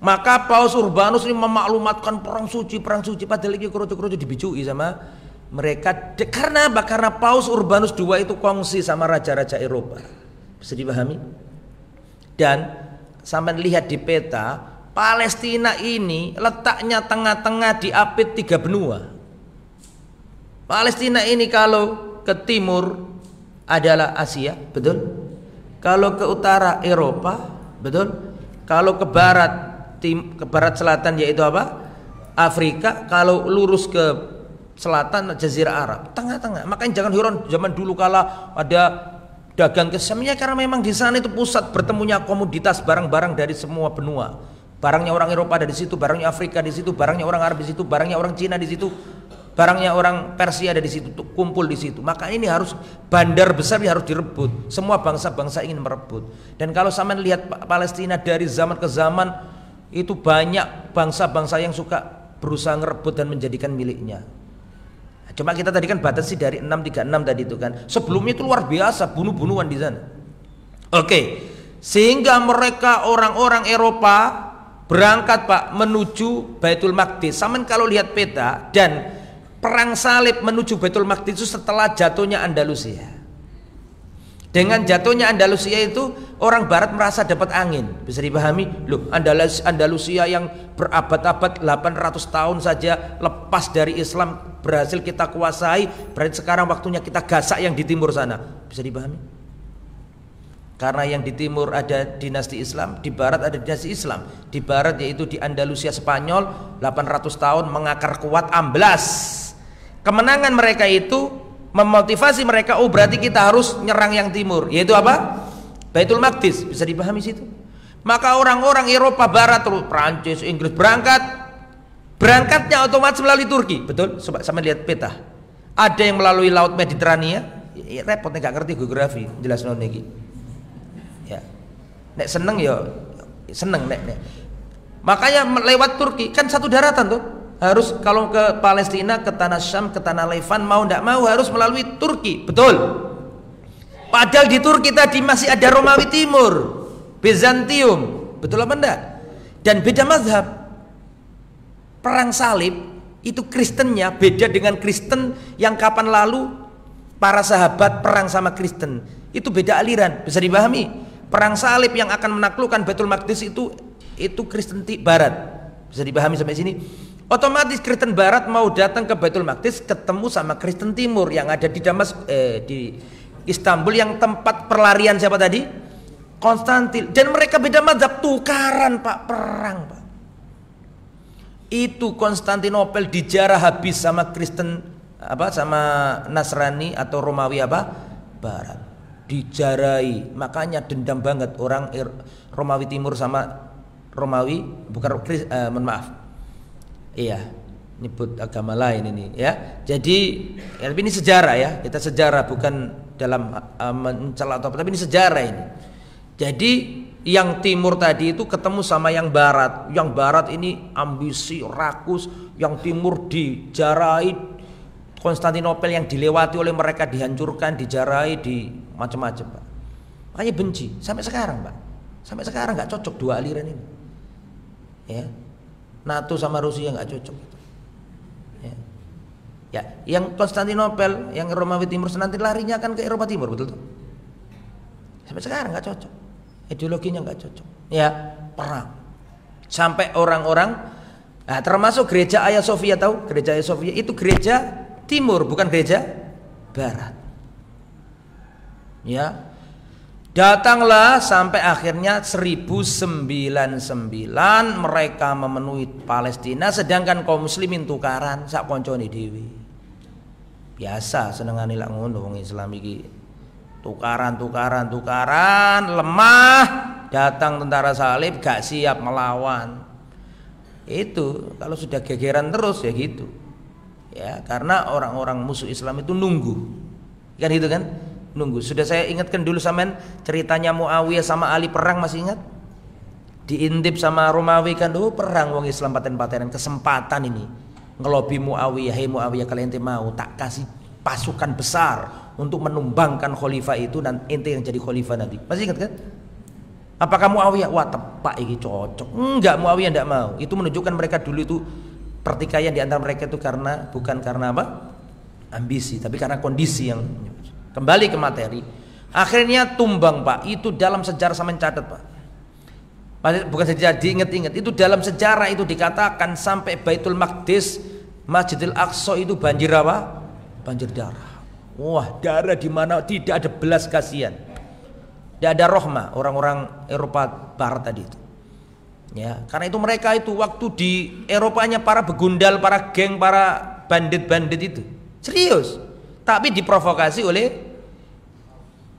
Maka Paus Urbanus ini memaklumatkan perang suci padahal ini kroco-kroco dibicui sama mereka. Karena apa? Karena Paus Urbanus II itu kongsi sama raja-raja Eropa. Bisa dipahami? Dan sampai lihat di peta, Palestina ini letaknya tengah-tengah diapit 3 benua. Palestina ini kalau ke timur adalah Asia, betul? Kalau ke utara Eropa, betul? Kalau ke barat selatan yaitu apa? Afrika. Kalau lurus ke selatan Jazirah Arab, tengah-tengah. Makanya jangan heran zaman dulu kala ada dagang ke Syamnya, karena memang di sana itu pusat bertemunya komoditas barang-barang dari semua benua. Barangnya orang Eropa ada di situ, barangnya Afrika di situ, barangnya orang Arab di situ, barangnya orang Cina di situ, barangnya orang Persia ada di situ, kumpul di situ. Maka ini harus bandar besar, ini harus direbut. Semua bangsa-bangsa ingin merebut. Dan kalau sampean lihat Palestina dari zaman ke zaman itu banyak bangsa-bangsa yang suka berusaha merebut dan menjadikan miliknya. Cuma kita tadi kan batasi dari 636 tadi itu kan. Sebelumnya itu luar biasa bunuh-bunuhan di sana. Oke. Sehingga mereka orang-orang Eropa berangkat Pak menuju Baitul Maqdis. Saman kalau lihat peta, dan perang salib menuju Baitul Maqdis itu setelah jatuhnya Andalusia. Dengan jatuhnya Andalusia itu orang barat merasa dapat angin. Bisa dipahami? Loh, Andalusia yang berabad-abad 800 tahun saja lepas dari Islam berhasil kita kuasai, berarti sekarang waktunya kita gasak yang di timur sana. Bisa dipahami? Karena yang di timur ada dinasti Islam, di barat ada dinasti Islam. Di barat yaitu di Andalusia Spanyol 800 tahun mengakar kuat, amblas. Kemenangan mereka itu memotivasi mereka, oh berarti kita harus nyerang yang timur, yaitu apa? Baitul Maqdis. Bisa dipahami situ. Maka orang-orang Eropa Barat, terus Prancis, Inggris berangkatnya otomatis melalui Turki. Betul? Coba sama lihat peta. Ada yang melalui Laut Mediterania, ya, repotnya gak ngerti geografi, jelas non iki. Ya, nek seneng ya seneng nek. Makanya lewat Turki kan satu daratan tuh. Harus kalau ke Palestina, ke tanah Syam, ke tanah Levan, mau tidak mau harus melalui Turki. Betul. Padahal di Turki tadi masih ada Romawi Timur, Bizantium. Betul apa enggak? Dan beda mazhab. Perang salib itu Kristennya beda dengan Kristen yang kapan lalu para sahabat perang sama Kristen. Itu beda aliran. Bisa dipahami? Perang salib yang akan menaklukkan Baitul Maqdis itu Kristen Barat. Bisa dipahami sampai sini? Otomatis Kristen Barat mau datang ke Baitul Maqdis ketemu sama Kristen Timur yang ada di di Istanbul, yang tempat perlarian siapa tadi? Konstantin. Dan mereka beda mazhab, tukaran Pak, perang Pak. Itu Konstantinopel dijarah habis sama Kristen sama Nasrani atau Romawi Barat. Dijarahi. Makanya dendam banget orang Romawi Timur sama Romawi, bukan maaf. Iya, nyebut agama lain ini ya. Jadi ya, tapi ini sejarah ya. Kita sejarah bukan dalam mencela atau apa, tapi ini sejarah ini. Jadi yang timur tadi itu ketemu sama yang barat. Yang barat ini ambisi, rakus, yang timur dijarahi. Konstantinopel yang dilewati oleh mereka dihancurkan, dijarahi, di macam-macam Pak. Makanya benci sampai sekarang Pak. Sampai sekarang nggak cocok dua aliran ini. Ya. NATO sama Rusia nggak cocok. Ya, yang Konstantinopel, yang Romawi Timur nanti larinya kan ke Eropa Timur, betul tuh? Sampai sekarang nggak cocok, ideologinya nggak cocok. Ya, perang. Sampai orang-orang, termasuk gereja Hagia Sophia, tahu? Gereja Hagia Sophia itu gereja Timur, bukan gereja Barat. Ya. Datanglah sampai akhirnya 1099 mereka memenuhi Palestina, sedangkan kaum muslimin tukaran sak koncone dhewe. Biasa senengane lak ngono wong Islam iki. Tukaran, lemah, datang tentara salib gak siap melawan. Itu kalau sudah gegeran terus ya gitu. Ya, karena orang-orang musuh Islam itu nunggu. Kan gitu kan? Nunggu. Sudah saya ingatkan dulu sampean ceritanya Muawiyah sama Ali perang, masih ingat? Diintip sama Romawi kan, perang wong Islam paten-patenan, kesempatan ini ngelobi Muawiyah, hei Muawiyah, kalau ente mau tak kasih pasukan besar untuk menumbangkan khalifah itu dan ente yang jadi khalifah nanti. Masih ingat kan? Apakah Muawiyah? Wah tepak ini cocok. Enggak, Muawiyah enggak mau. Itu menunjukkan mereka dulu itu pertikaian di antara mereka itu bukan karena apa? Ambisi, tapi karena kondisi yang. Kembali ke materi, akhirnya tumbang Pak. Itu dalam sejarah sama mencatat Pak. Bukan sejarah diingat-ingat, itu dalam sejarah itu dikatakan sampai Baitul Maqdis, Masjidil Aqsa itu banjir apa? Banjir darah. Wah, darah di mana tidak ada belas kasihan. Tidak ada rahmah orang-orang Eropa Barat tadi itu. Ya, karena itu mereka itu waktu di Eropanya para begundal, para geng, para bandit-bandit itu. Serius. Tapi diprovokasi oleh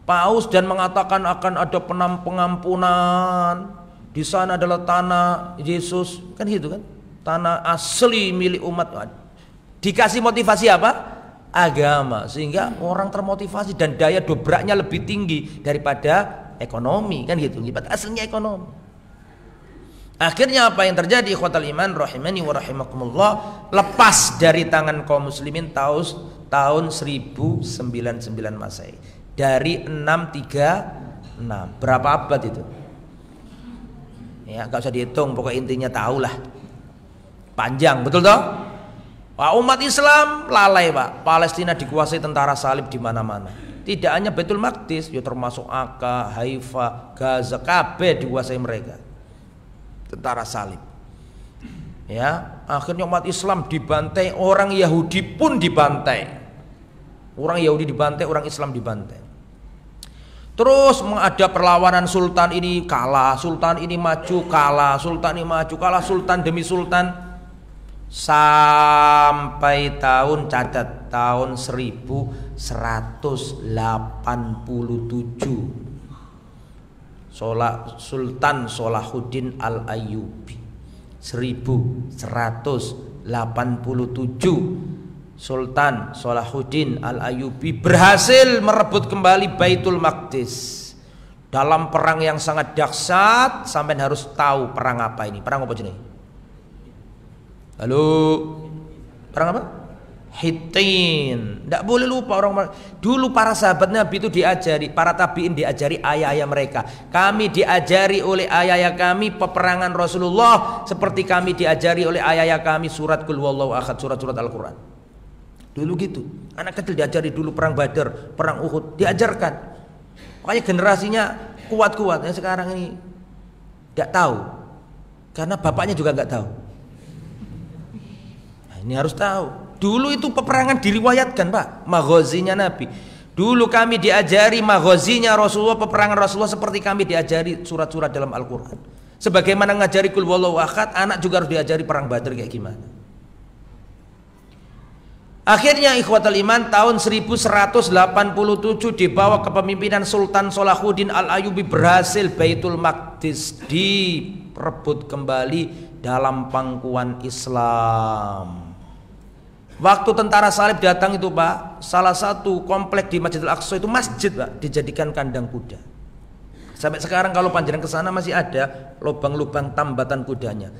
Paus dan mengatakan akan ada pengampunan. Di sana adalah tanah Yesus, kan gitu kan? Tanah asli milik umat. Dikasih motivasi apa? Agama, sehingga orang termotivasi dan daya dobraknya lebih tinggi daripada ekonomi, kan gitu. Aslinya ekonomi. Akhirnya apa yang terjadi? Ikhwatal iman rahimani wa rahimakumullah, lepas dari tangan kaum muslimin tahun 1099 Masehi, dari 636. Berapa abad itu? Ya, nggak usah dihitung, pokoknya intinya tahulah. Panjang, betul toh? Wah, umat Islam lalai, Pak. Palestina dikuasai tentara salib di mana-mana. Tidak hanya Baitul Maqdis, ya termasuk Akka, Haifa, Gaza, kabeh dikuasai mereka. Tentara salib. Ya, akhirnya umat Islam dibantai, orang Yahudi pun dibantai. Orang Yahudi dibantai, orang Islam dibantai. Terus ada perlawanan, sultan ini kalah, sultan ini maju, kalah, sultan ini maju, kalah, sultan demi sultan, sampai tahun 1187 Sultan Salahuddin Al-Ayyubi. 1187 Sultan Salahuddin Al-Ayyubi berhasil merebut kembali Baitul Maqdis dalam perang yang sangat dahsyat. Sampai harus tahu perang apa ini. Perang apa jenis? Halo, perang apa? Hittin. Tidak boleh lupa orang. Dulu para sahabat Nabi itu diajari, para tabiin diajari ayah-ayah mereka. Kami diajari oleh ayah-ayah kami peperangan Rasulullah seperti kami diajari oleh ayah-ayah kami surat Qul Huwallahu Ahad, surat-surat Al-Quran. Dulu gitu. Anak kecil diajari dulu perang Badar, perang Uhud, diajarkan. Makanya generasinya kuat-kuat. Yang sekarang ini tidak tahu, karena bapaknya juga nggak tahu. Nah, ini harus tahu. Dulu itu peperangan diriwayatkan, Pak, maghazinya Nabi. Dulu kami diajari maghazinya Rasulullah, peperangan Rasulullah seperti kami diajari surat-surat dalam Al-Quran. Sebagaimana ngajari Qul Huwallahu Ahad, anak juga harus diajari perang Badar kayak gimana. Akhirnya ikhwatul iman, tahun 1187 di bawah kepemimpinan Sultan Salahuddin Al-Ayyubi berhasil Baitul Maqdis direbut kembali dalam pangkuan Islam. Waktu tentara salib datang itu, Pak, salah satu komplek di Masjidil Aqsa itu masjid, Pak, dijadikan kandang kuda. Sampai sekarang kalau panjenengan ke sana masih ada lubang-lubang tambatan kudanya.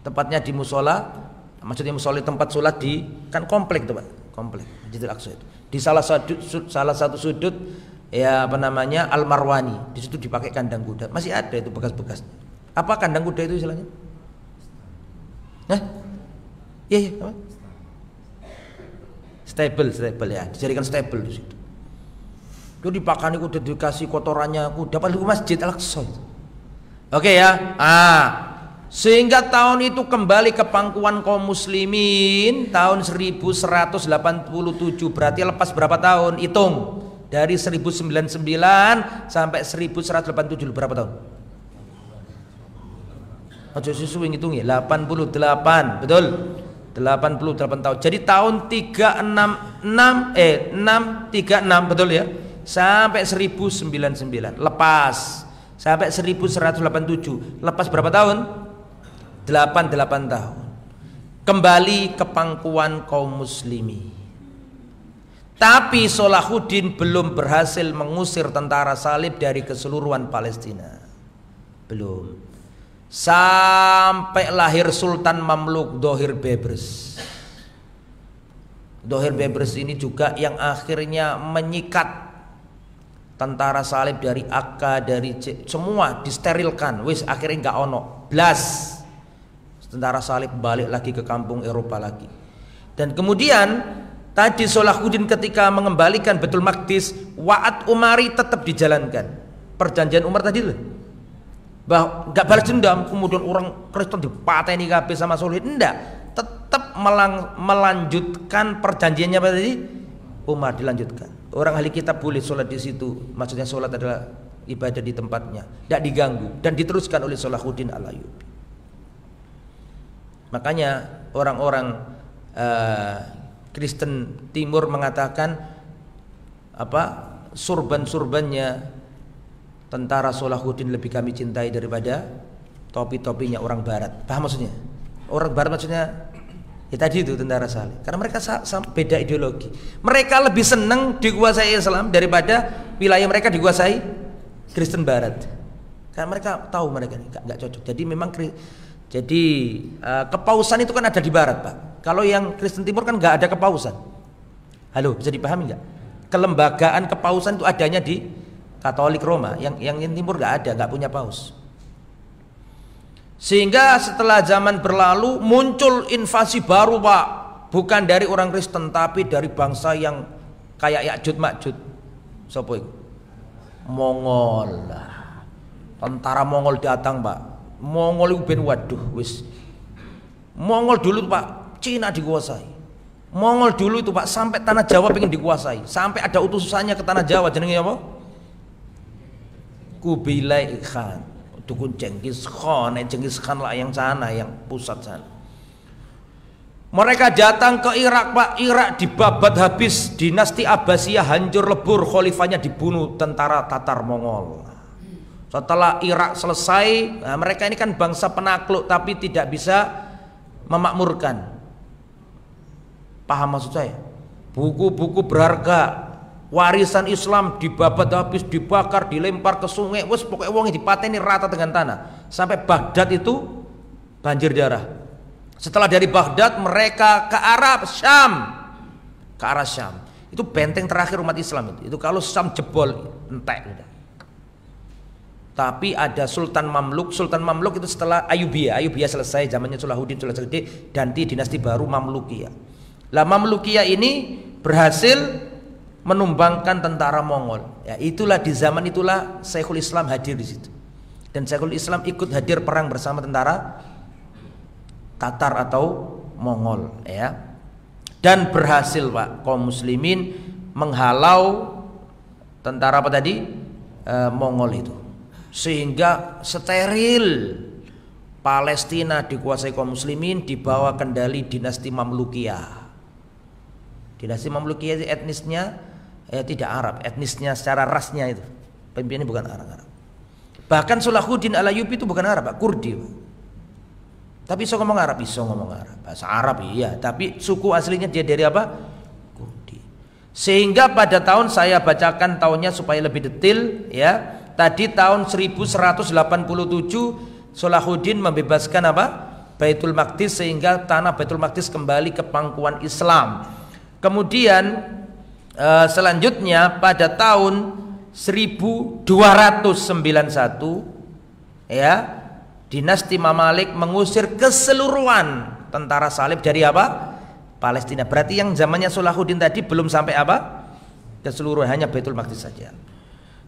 Tepatnya di musola, maksudnya musola tempat sholat di kan komplek itu, Pak, komplek Masjidil Aqsa itu. Di salah satu sudut ya apa namanya Al-Marwani, di situ dipakai kandang kuda. Masih ada itu bekas-bekasnya. Apa kandang kuda itu istilahnya? Hah? Iya, apa? Stable ya, dijadikan stable di situ. Itu dipakani kuda, dikasih kotorannya kuda, padahal Masjid Al-Aqsa. Oke ya. Sehingga tahun itu kembali ke pangkuan kaum muslimin tahun 1187. Berarti lepas berapa tahun? Hitung. Dari 1099 sampai 1187 berapa tahun? Aja sesuai ngitung ya, 88, betul? 88 tahun. Jadi tahun 636 betul ya. Sampai 1099 lepas. Sampai 1187. Lepas berapa tahun? 88 tahun. Kembali ke pangkuan kaum muslimi. Tapi Salahuddin belum berhasil mengusir tentara salib dari keseluruhan Palestina. Belum. Sampai lahir Sultan Mamluk Dhohir Bebrus. Dhohir Bebrus ini juga yang akhirnya menyikat tentara salib dari Akka, dari semua disterilkan. Wis akhirnya nggak ono blas. Tentara salib balik lagi ke kampung Eropa lagi. Dan kemudian tadi Salahuddin ketika mengembalikan Baitul Maqdis, Wa'ad Umari tetap dijalankan. Perjanjian Umar tadi loh. Bahwa nggak balas dendam, kemudian orang Kristen dipateni kabeh sama Salahuddin, enggak, tetap melanjutkan perjanjiannya pada tadi Umar dilanjutkan. Orang ahli kitab boleh sholat di situ, maksudnya sholat adalah ibadah di tempatnya, tidak diganggu dan diteruskan oleh Salahuddin Al-Ayyubi. Makanya orang-orang Kristen Timur mengatakan apa surbannya tentara Salahuddin lebih kami cintai daripada topi-topinya orang Barat. Paham maksudnya? Orang Barat maksudnya ya tadi itu tentara salib. Karena mereka beda ideologi. Mereka lebih senang dikuasai Islam daripada wilayah mereka dikuasai Kristen Barat. Karena mereka tahu mereka ini nggak cocok. Jadi memang kepausan itu kan ada di Barat, Pak. Kalau yang Kristen Timur kan nggak ada kepausan. Halo, bisa dipahami nggak? Kelembagaan kepausan itu adanya di Katolik Roma, yang Timur nggak ada, nggak punya paus. Sehingga setelah zaman berlalu muncul invasi baru, Pak. Bukan dari orang Kristen tapi dari bangsa yang kayak Ya'juj Ma'juj. Sopo itu? Mongol. Tentara Mongol datang, Pak. Mongol itu ben waduh wis. Mongol dulu Pak, Cina dikuasai. Mongol dulu itu Pak sampai tanah Jawa pengen dikuasai. Sampai ada utusannya ke tanah Jawa jenenge apa? Kubilai Khan. Dukun Genghis Khan, Genghis Khan lah yang sana, yang pusat sana. Mereka datang ke Irak, Pak. Irak dibabat habis, dinasti Abbasiyah hancur lebur, khalifahnya dibunuh tentara Tatar Mongol. Setelah Irak selesai, nah mereka ini kan bangsa penakluk tapi tidak bisa memakmurkan. Paham maksud saya? Buku-buku berharga, warisan Islam dibabat habis, dibakar, dilempar ke sungai, wes pokoknya wong dipateni rata dengan tanah. Sampai Baghdad itu banjir darah. Setelah dari Baghdad mereka ke Arab, Syam. Ke arah Syam. Itu benteng terakhir umat Islam itu. Itu kalau Syam jebol entek udah. Tapi ada Sultan Mamluk. Sultan Mamluk itu setelah Ayyubiyah. Ayyubiyah selesai, zamannya Salahuddin Sulasaggede, ganti dinasti baru Mamlukiyah. Lah Mamlukiyah ini berhasil menumbangkan tentara Mongol. Ya, itulah di zaman itulah Syekhul Islam hadir di situ. Dan Syekhul Islam ikut hadir perang bersama tentara Tatar atau Mongol, ya. Dan berhasil, Pak, kaum muslimin menghalau tentara apa tadi? Mongol itu. Sehingga steril Palestina dikuasai kaum muslimin, dibawa kendali dinasti Mamlukiyah. Dinasti Mamlukiyah etnisnya tidak Arab, etnisnya secara rasnya itu pimpinannya bukan Arab. Bahkan Salahuddin Al-Ayyubi itu bukan Arab, Pak, Kurdi, Pak. Tapi bisa ngomong Arab, bahasa Arab iya, tapi suku aslinya dia dari apa? Kurdi. Sehingga pada tahun, saya bacakan tahunnya supaya lebih detail, ya. Tadi tahun 1187 Salahuddin membebaskan apa? Baitul Maqdis, sehingga tanah Baitul Maqdis kembali ke pangkuan Islam. Kemudian selanjutnya pada tahun 1291, ya, dinasti Mamalik mengusir keseluruhan tentara salib dari apa? Palestina. Berarti yang zamannya Salahuddin tadi belum sampai apa? Keseluruhan, hanya Baitul Maqdis saja.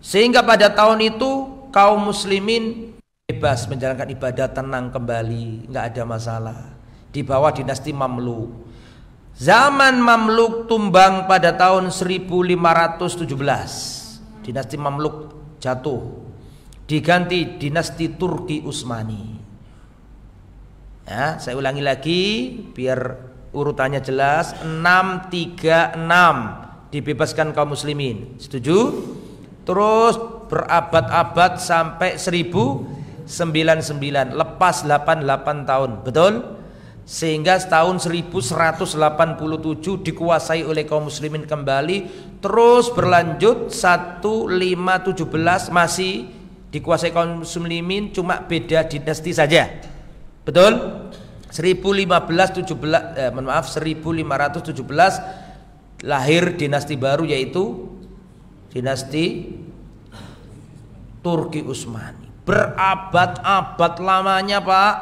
Sehingga pada tahun itu kaum muslimin bebas menjalankan ibadah, tenang kembali, nggak ada masalah. Di bawah dinasti Mamluk. Zaman Mamluk tumbang pada tahun 1517. Dinasti Mamluk jatuh. Diganti dinasti Turki Utsmani. Ya, saya ulangi lagi biar urutannya jelas. 636 dibebaskan kaum muslimin. Setuju? Terus berabad-abad sampai 1099, lepas 88 tahun. Betul? Sehingga tahun 1187 dikuasai oleh kaum muslimin kembali. Terus berlanjut 1517 masih dikuasai kaum muslimin, cuma beda dinasti saja. Betul? 1517 lahir dinasti baru, yaitu dinasti Turki Utsmani. Berabad-abad lamanya, Pak,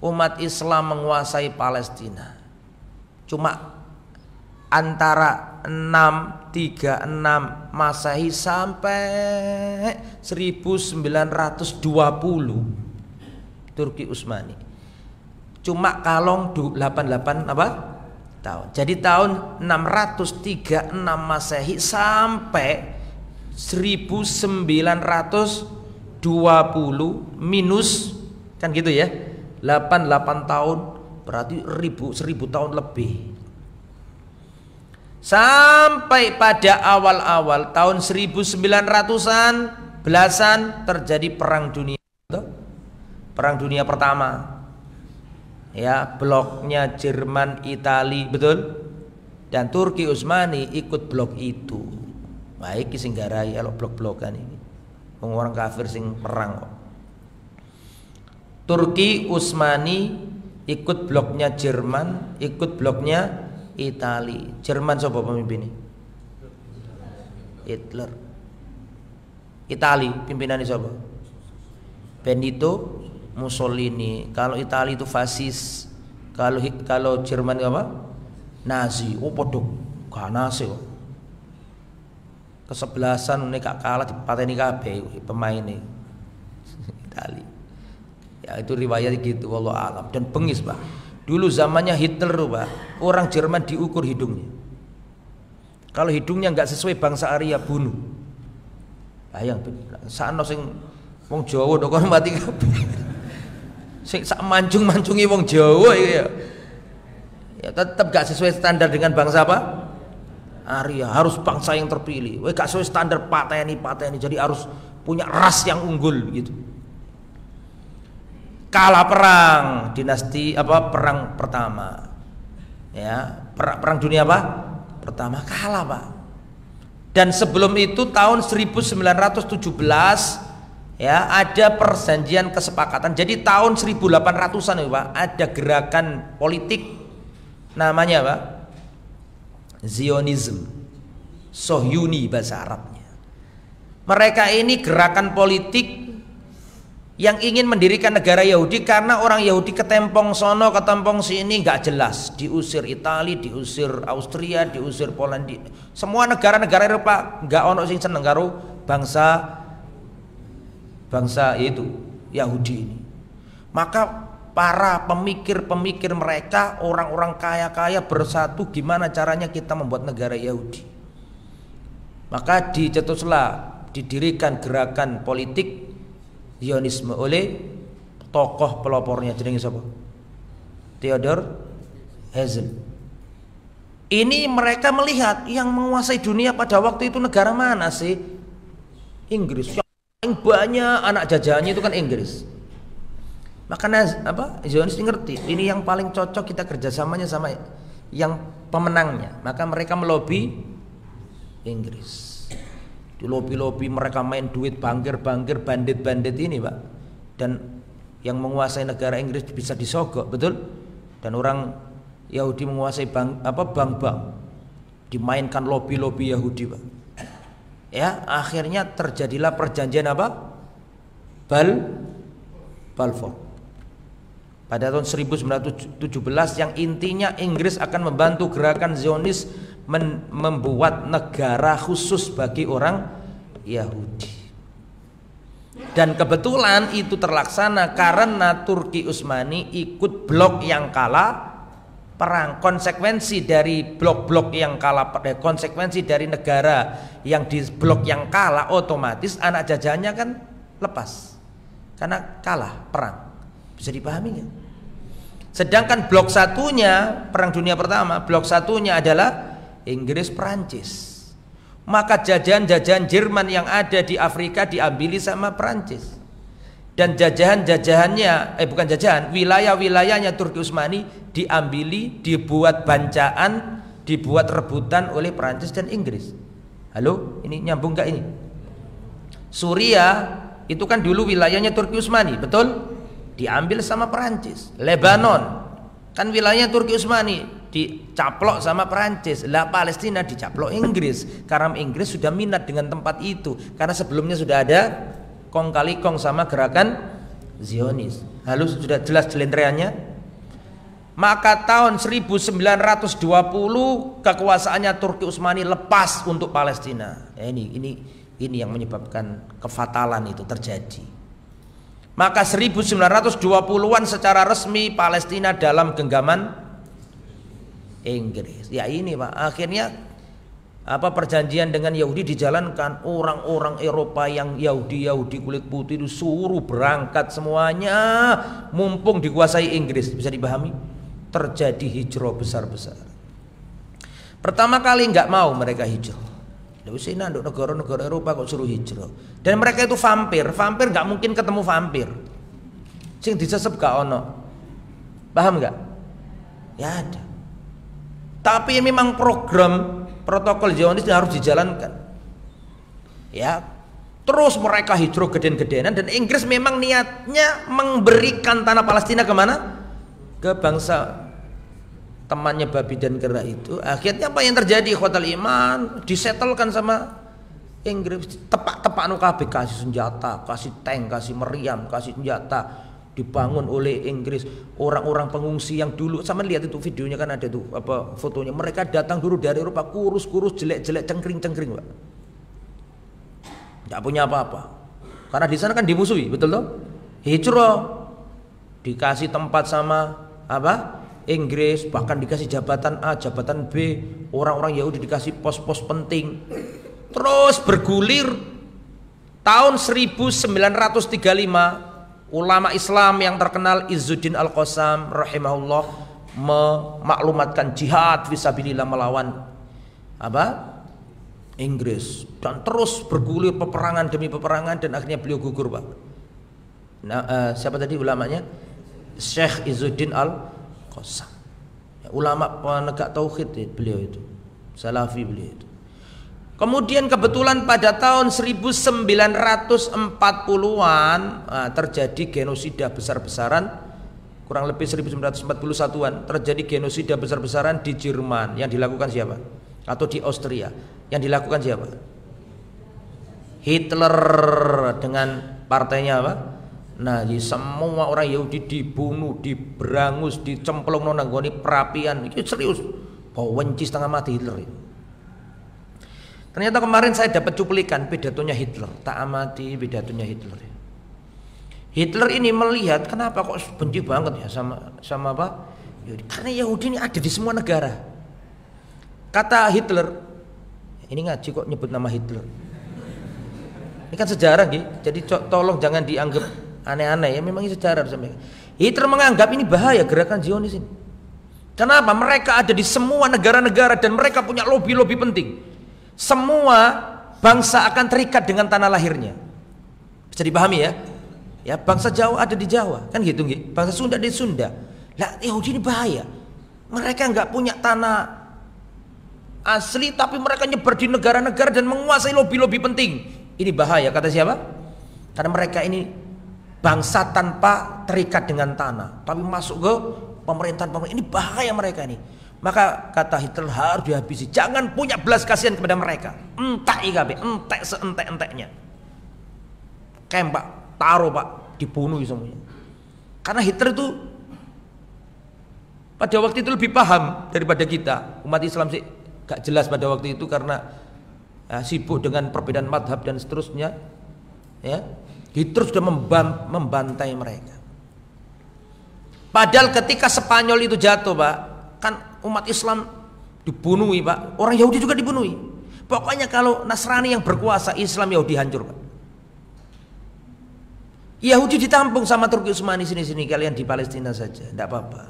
umat Islam menguasai Palestina. Cuma antara 636 Masehi sampai 1920 Turki Utsmani. Cuma kalong 88 apa? Tahun. Jadi tahun 636 Masehi sampai 1920 minus kan gitu ya. 88 tahun berarti 1000 tahun lebih. Sampai pada awal-awal tahun 1900-an belasan terjadi perang dunia. Perang dunia pertama. Ya, bloknya Jerman, Itali, betul? Dan Turki Utsmani ikut blok itu. Baik sing garai kalau blok-blokan ini. Orang kafir sing perang kok. Turki Utsmani ikut bloknya Jerman, ikut bloknya Itali. Jerman siapa pemimpinnya? Hitler. Itali pimpinannya siapa? Benito Mussolini, kalau Italia itu fasis, kalau Jerman itu apa? Nazi. Oh podo ganas kok. Kesebelasan ini gak kalah dipateni kabeh pemain ini Italia. Ya itu riwayat gitu, wallahu alam. Dan bengis Pak. Dulu zamannya Hitler Pak, orang Jerman diukur hidungnya. Kalau hidungnya nggak sesuai bangsa Arya bunuh. Bayang, sakno sing wong Jawa kok mati kabeh. Sing sak mancung-mancungi wong Jawa iki ya. Ya tetap gak sesuai standar dengan bangsa apa? Arya, harus bangsa yang terpilih. Weh gak sesuai standar pateni, jadi harus punya ras yang unggul gitu. Kalah perang dinasti apa? Perang pertama. Ya, perang dunia apa? Pertama kalah Pak. Dan sebelum itu tahun 1917 ya ada perjanjian kesepakatan. Jadi tahun 1800-an ya Pak, ada gerakan politik namanya Pak Zionism, Sohyuni bahasa Arabnya. Mereka ini gerakan politik yang ingin mendirikan negara Yahudi karena orang Yahudi ketempong sono ketempong sini nggak jelas, diusir Italia, diusir Austria, diusir Polandia, semua negara-negara Eropa nggak ono sing seneng karo bangsa itu Yahudi ini. Maka para pemikir-pemikir mereka, orang-orang kaya-kaya bersatu gimana caranya kita membuat negara Yahudi. Maka dicetuslah, didirikan gerakan politik Zionisme oleh tokoh pelopornya jenenge sapa? Theodor Herzl. Ini mereka melihat yang menguasai dunia pada waktu itu negara mana sih? Inggris. Yang banyak anak jajahannya itu kan Inggris. Makanya apa? Zionis ngerti ini yang paling cocok kita kerjasamanya sama yang pemenangnya. Maka mereka melobi Inggris. Di lobi-lobi mereka main duit bangkir-bangkir bandit-bandit ini Pak. Dan yang menguasai negara Inggris bisa disogok, betul? Dan orang Yahudi menguasai bank dimainkan lobi-lobi Yahudi Pak. Ya, akhirnya terjadilah perjanjian apa? Balfour. Pada tahun 1917 yang intinya Inggris akan membantu gerakan Zionis membuat negara khusus bagi orang Yahudi. Dan kebetulan itu terlaksana karena Turki Utsmani ikut blok yang kalah perang. Konsekuensi dari blok-blok yang kalah, konsekuensi dari negara yang di blok yang kalah, otomatis anak jajahannya kan lepas karena kalah perang. Bisa dipahami nggak? Sedangkan blok satunya perang dunia pertama, blok satunya adalah Inggris, Perancis. Maka jajahan-jajahan Jerman yang ada di Afrika diambili sama Perancis. Dan jajahan-jajahannya, bukan jajahan, wilayah-wilayahnya Turki Utsmani diambili, dibuat bancaan, dibuat rebutan oleh Perancis dan Inggris. Halo, ini nyambung gak ini? Suriah itu kan dulu wilayahnya Turki Utsmani, betul? Diambil sama Perancis. Lebanon kan wilayahnya Turki Utsmani, dicaplok sama Perancis. Lah Palestina dicaplok Inggris karena Inggris sudah minat dengan tempat itu karena sebelumnya sudah ada kong kali kong sama gerakan Zionis. Halus sudah jelas jelentreannya. Maka tahun 1920 kekuasaannya Turki Utsmani lepas untuk Palestina. Ini yang menyebabkan kefatalan itu terjadi. Maka 1920-an secara resmi Palestina dalam genggaman Inggris. Ya ini Pak, akhirnya perjanjian dengan Yahudi dijalankan. Orang-orang Eropa yang Yahudi kulit putih itu suruh berangkat semuanya, mumpung dikuasai Inggris. Bisa dipahami? Terjadi hijrah besar-besar. Pertama kali nggak mau mereka hijrah. Lalu sini untuk negara-negara Eropa kok suruh hijrah. Dan mereka itu vampir nggak mungkin ketemu vampir. Sing disesep gak ono. Paham nggak? Ya ada. Tapi memang program protokol Zionis harus dijalankan. Ya, terus mereka hijrah geden-gedenan dan Inggris memang niatnya memberikan tanah Palestina kemana? Ke bangsa temannya babi dan kera itu. Akhirnya apa yang terjadi? Khotal iman disetelkan sama Inggris. Tepak-tepak nu kabeh, kasih senjata, kasih tank, kasih meriam, kasih senjata. dibangun oleh Inggris, orang-orang pengungsi yang dulu, sama lihat itu videonya kan ada tuh apa fotonya, mereka datang dulu dari Eropa kurus-kurus, jelek-jelek, cengkring-cengkring, Pak. Tidak punya apa-apa. Karena di sana kan dimusuhi, betul toh? Hijrah, dikasih tempat sama apa? Inggris, bahkan dikasih jabatan A, jabatan B, orang-orang Yahudi dikasih pos-pos penting. Terus bergulir tahun 1935, ulama Islam yang terkenal Izzuddin Al-Qassam rahimahullah memaklumatkan jihad fisabilillah melawan apa? Inggris, dan terus bergulir peperangan demi peperangan dan akhirnya beliau gugur, Pak. Nah, siapa tadi ulamanya? Syekh Izzuddin Al-Qassam, ulama penegak tauhid beliau itu, salafi beliau itu. Kemudian kebetulan pada tahun 1940-an terjadi genosida besar-besaran, kurang lebih 1941-an terjadi genosida besar-besaran di Jerman. Yang dilakukan siapa? Atau di Austria. Yang dilakukan siapa? Hitler dengan partainya apa? Nah, di semua orang Yahudi dibunuh, diberangus, dicemplung nang nggone perapian. Itu serius. Bawa wenci setengah mati Hitler itu. Ternyata kemarin saya dapat cuplikan pidatonya Hitler. Tak amati pidatonya Hitler. Hitler ini melihat kenapa kok benci banget ya sama apa? Yahudi. Karena Yahudi ini ada di semua negara. Kata Hitler, ini ngaji kok nyebut nama Hitler. Ini kan sejarah gitu. Jadi tolong jangan dianggap aneh-aneh ya, memang ini sejarah. Hitler menganggap ini bahaya gerakan Zionis ini. Kenapa? Mereka ada di semua negara-negara dan mereka punya lobby-lobby penting. Semua bangsa akan terikat dengan tanah lahirnya. Bisa dipahami ya? Ya, bangsa Jawa ada di Jawa, kan gitu nggih. Bangsa Sunda di Sunda. Lah Yahudi ini bahaya. Mereka nggak punya tanah asli tapi mereka nyebar di negara-negara dan menguasai lobby-lobby penting. Ini bahaya, kata siapa? Karena mereka ini bangsa tanpa terikat dengan tanah, tapi masuk ke pemerintahan. Ini bahaya mereka ini. Maka kata Hitler harus dihabisi. Jangan punya belas kasihan kepada mereka. Entek IKB, entek seentek-enteknya. Kembak, taruh Pak, dibunuh semuanya. Karena Hitler itu pada waktu itu lebih paham daripada kita. Umat Islam sih gak jelas pada waktu itu karena sibuk dengan perbedaan madhab dan seterusnya. Ya, Hitler sudah membantai mereka. Padahal ketika Spanyol itu jatuh, Pak, kan umat Islam dibunuhi, Pak. Orang Yahudi juga dibunuhi. Pokoknya kalau Nasrani yang berkuasa, Islam Yahudi hancur, Pak. Yahudi ditampung sama Turki Utsmani, sini-sini kalian di Palestina saja, tidak apa-apa.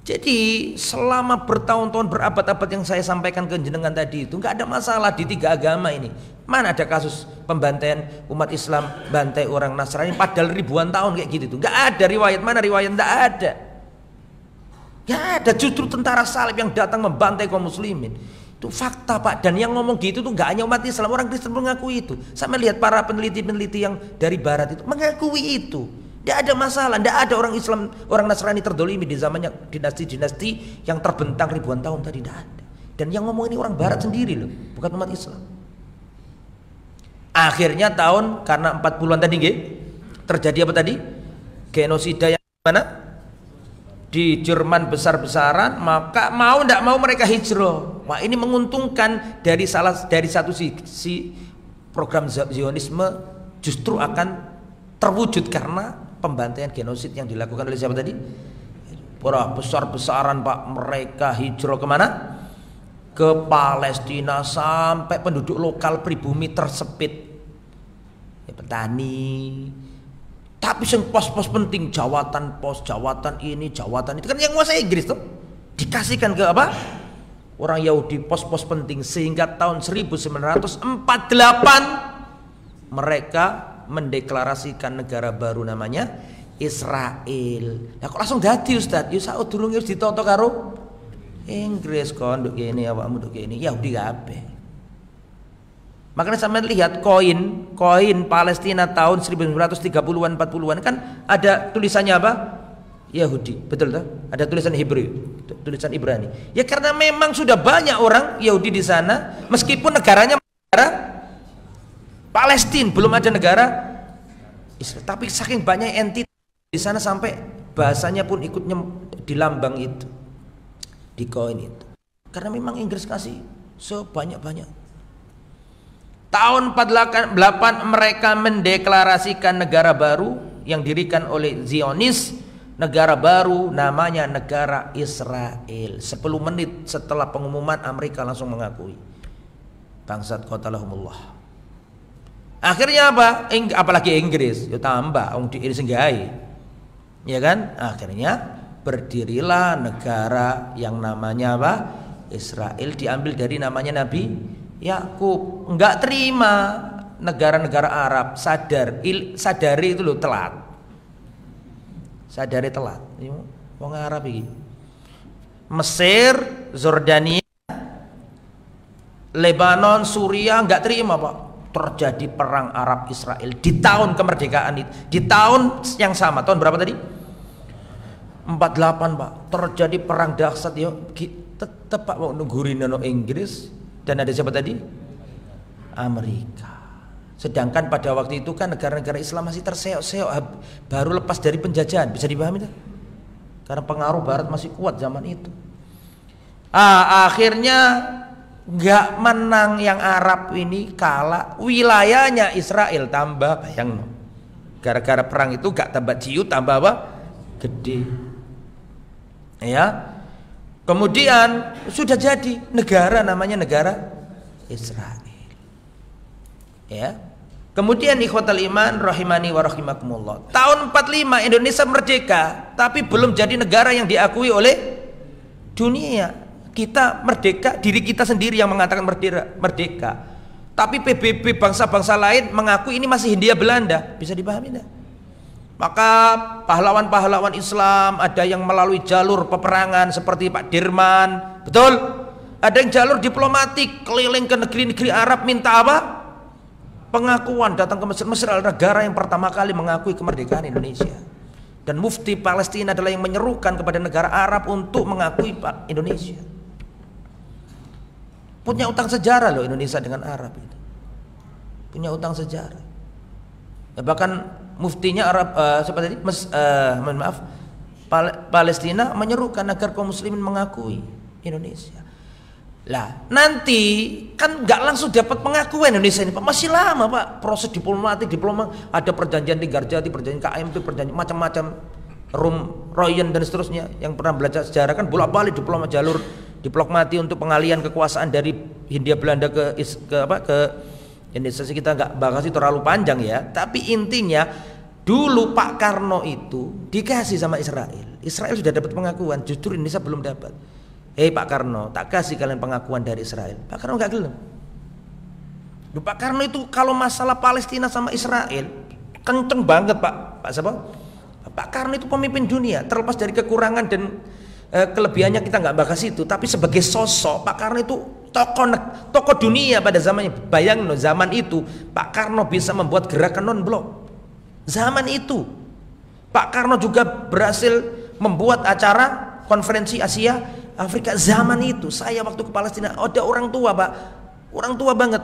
Jadi selama bertahun-tahun, berabad-abad yang saya sampaikan ke jenengan tadi itu nggak ada masalah di tiga agama ini. Mana ada kasus pembantaian umat Islam bantai orang Nasrani padahal ribuan tahun kayak gitu tuh. Nggak ada riwayat, mana riwayat, nggak ada. Nggak ada, justru tentara salib yang datang membantai kaum muslimin. Itu fakta, Pak. Dan yang ngomong gitu tuh nggak hanya umat Islam, orang Kristen mengakui itu. Sama lihat para peneliti-peneliti yang dari barat itu mengakui itu. Tidak ada masalah, tidak ada orang Islam, orang Nasrani terdolimi di zamannya dinasti-dinasti yang terbentang ribuan tahun tadi, tidak ada. Dan yang ngomong ini orang Barat sendiri loh, bukan umat Islam. Akhirnya karena 40-an tadi, terjadi apa tadi? Genosida yang mana? Di Jerman besar-besaran, maka mau tidak mau mereka hijrah. Wah, ini menguntungkan dari satu sisi program Zionisme justru akan terwujud karena pembantaian genosid yang dilakukan oleh siapa tadi? Para besar-besaran, Pak, mereka hijrah kemana? Ke Palestina sampai penduduk lokal pribumi tersepit. Ya, petani. Tapi yang pos-pos penting, jawatan pos, jawatan ini, jawatan itu kan yang nguasai Inggris tuh. Dikasihkan ke apa? Orang Yahudi pos-pos penting sehingga tahun 1948 mereka mendeklarasikan negara baru namanya Israel. Nah kok langsung dadi Ustaz? Ya saut durung wis ditata karo Inggris kon nduk kene awakmu nduk kene Yahudi kabeh. Makanya sampean lihat koin Palestina tahun 1930-an 40-an kan ada tulisannya apa? Yahudi, betul tak? Ada tulisan Hebrew, tulisan Ibrani. Ya karena memang sudah banyak orang Yahudi di sana, meskipun negaranya negara Palestina, belum ada negara Israel, tapi saking banyak entitas di sana sampai bahasanya pun ikut di lambang itu, di koin itu. Karena memang Inggris kasih sebanyak-banyak. Tahun 48 mereka mendeklarasikan negara baru yang didirikan oleh Zionis, negara baru namanya negara Israel. 10 menit setelah pengumuman Amerika langsung mengakui. Bangsat qatalahumullah. Akhirnya apa? Apalagi Inggris, ya tambah wong di Inggris nggae. Ya kan? Akhirnya berdirilah negara yang namanya apa? Israel, diambil dari namanya Nabi Yakub. Enggak terima negara-negara Arab sadari itu loh telat. Sadari telat. Wong Arab iki. Mesir, Zordania, Lebanon, Suriah enggak terima, Pak. Terjadi perang Arab Israel di tahun kemerdekaan itu. Di tahun yang sama, tahun berapa tadi? 48, Pak. Terjadi perang dahsyat ya. Tetap Pak mau nungguin Inggris dan ada siapa tadi? Amerika. Sedangkan pada waktu itu kan negara-negara Islam masih terseok-seok, baru lepas dari penjajahan. Bisa dipahami tak? Karena pengaruh Barat masih kuat zaman itu. Akhirnya nggak menang yang Arab ini, kalah. Wilayahnya Israel tambah, bayang no. Gara-gara perang itu gak tambah ciut, tambah apa? Gede. Ya. Kemudian sudah jadi negara namanya negara Israel. Ya. Kemudian ikhwatal iman rahimani wa rahimakumullah. Tahun 45 Indonesia merdeka, tapi belum jadi negara yang diakui oleh dunia. Kita merdeka, diri kita sendiri yang mengatakan merdeka. Tapi PBB bangsa-bangsa lain mengaku ini masih Hindia Belanda. Bisa dipahami enggak? Maka pahlawan-pahlawan Islam ada yang melalui jalur peperangan seperti Pak Dirman, betul? Ada yang jalur diplomatik keliling ke negeri-negeri Arab minta apa? Pengakuan, datang ke Mesir. Mesir adalah negara yang pertama kali mengakui kemerdekaan Indonesia. Dan mufti Palestina adalah yang menyerukan kepada negara Arab untuk mengakui Indonesia. Punya utang sejarah loh Indonesia dengan Arab itu. Punya utang sejarah. Ya, bahkan muftinya Arab seperti ini, Palestina menyerukan agar kaum muslimin mengakui Indonesia. Lah nanti kan nggak langsung dapat pengakuan Indonesia ini, Pak. Masih lama, Pak. Proses diplomatik, ada perjanjian Linggarjati, perjanjian KMP, perjanjian macam-macam, Royan dan seterusnya. Yang pernah belajar sejarah kan bolak-balik jalur diplomati untuk pengalihan kekuasaan dari Hindia Belanda ke Indonesia. Kita nggak bahas itu terlalu panjang ya. Tapi intinya dulu Pak Karno itu dikasih sama Israel. Israel sudah dapat pengakuan, justru Indonesia belum dapat. Pak Karno, tak kasih kalian pengakuan dari Israel. Pak Karno nggak gelem. Pak Karno itu kalau masalah Palestina sama Israel kenceng banget, Pak. Pak siapa? Pak Karno itu pemimpin dunia. Terlepas dari kekurangan dan kelebihannya kita nggak bahas itu. Tapi sebagai sosok Pak Karno itu tokoh dunia pada zamannya. Bayangin zaman itu Pak Karno bisa membuat gerakan non-blok. Zaman itu Pak Karno juga berhasil membuat acara konferensi Asia Afrika. Zaman itu saya waktu ke Palestina ada orang tua, Pak, orang tua banget.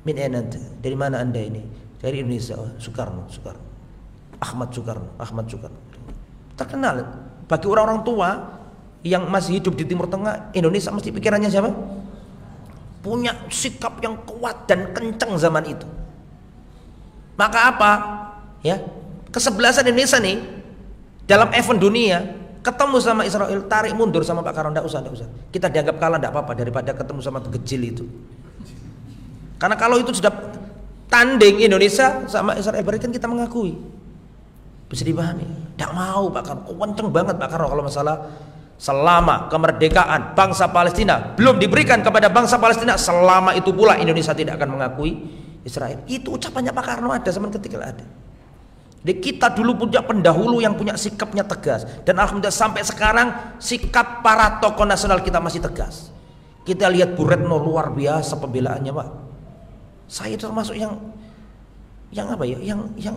Min aina anta? Dari mana anda ini? Dari Indonesia. Oh, Soekarno. Ahmad Soekarno. Terkenal bagi orang-orang tua yang masih hidup di Timur Tengah. Indonesia mesti pikirannya siapa? Punya sikap yang kuat dan kencang zaman itu. Maka apa? Ya, kesebelasan Indonesia nih dalam event dunia, ketemu sama Israel, tarik mundur sama Pak Karno, enggak usah. Kita dianggap kalah enggak apa-apa daripada ketemu sama kecil itu. Karena kalau itu sudah tanding Indonesia sama Israel, berarti kan kita mengakui. Bisa dipahami? Enggak mau Pak Karno, kenceng banget Pak Karno kalau masalah selama kemerdekaan bangsa Palestina belum diberikan kepada bangsa Palestina, selama itu pula Indonesia tidak akan mengakui Israel. Itu ucapannya Pak Karno ada zaman ketika ada. Jadi kita dulu punya pendahulu yang punya sikapnya tegas, dan alhamdulillah sampai sekarang sikap para tokoh nasional kita masih tegas. Kita lihat Bu Retno luar biasa pembelaannya, Pak. Saya termasuk yang apa ya, yang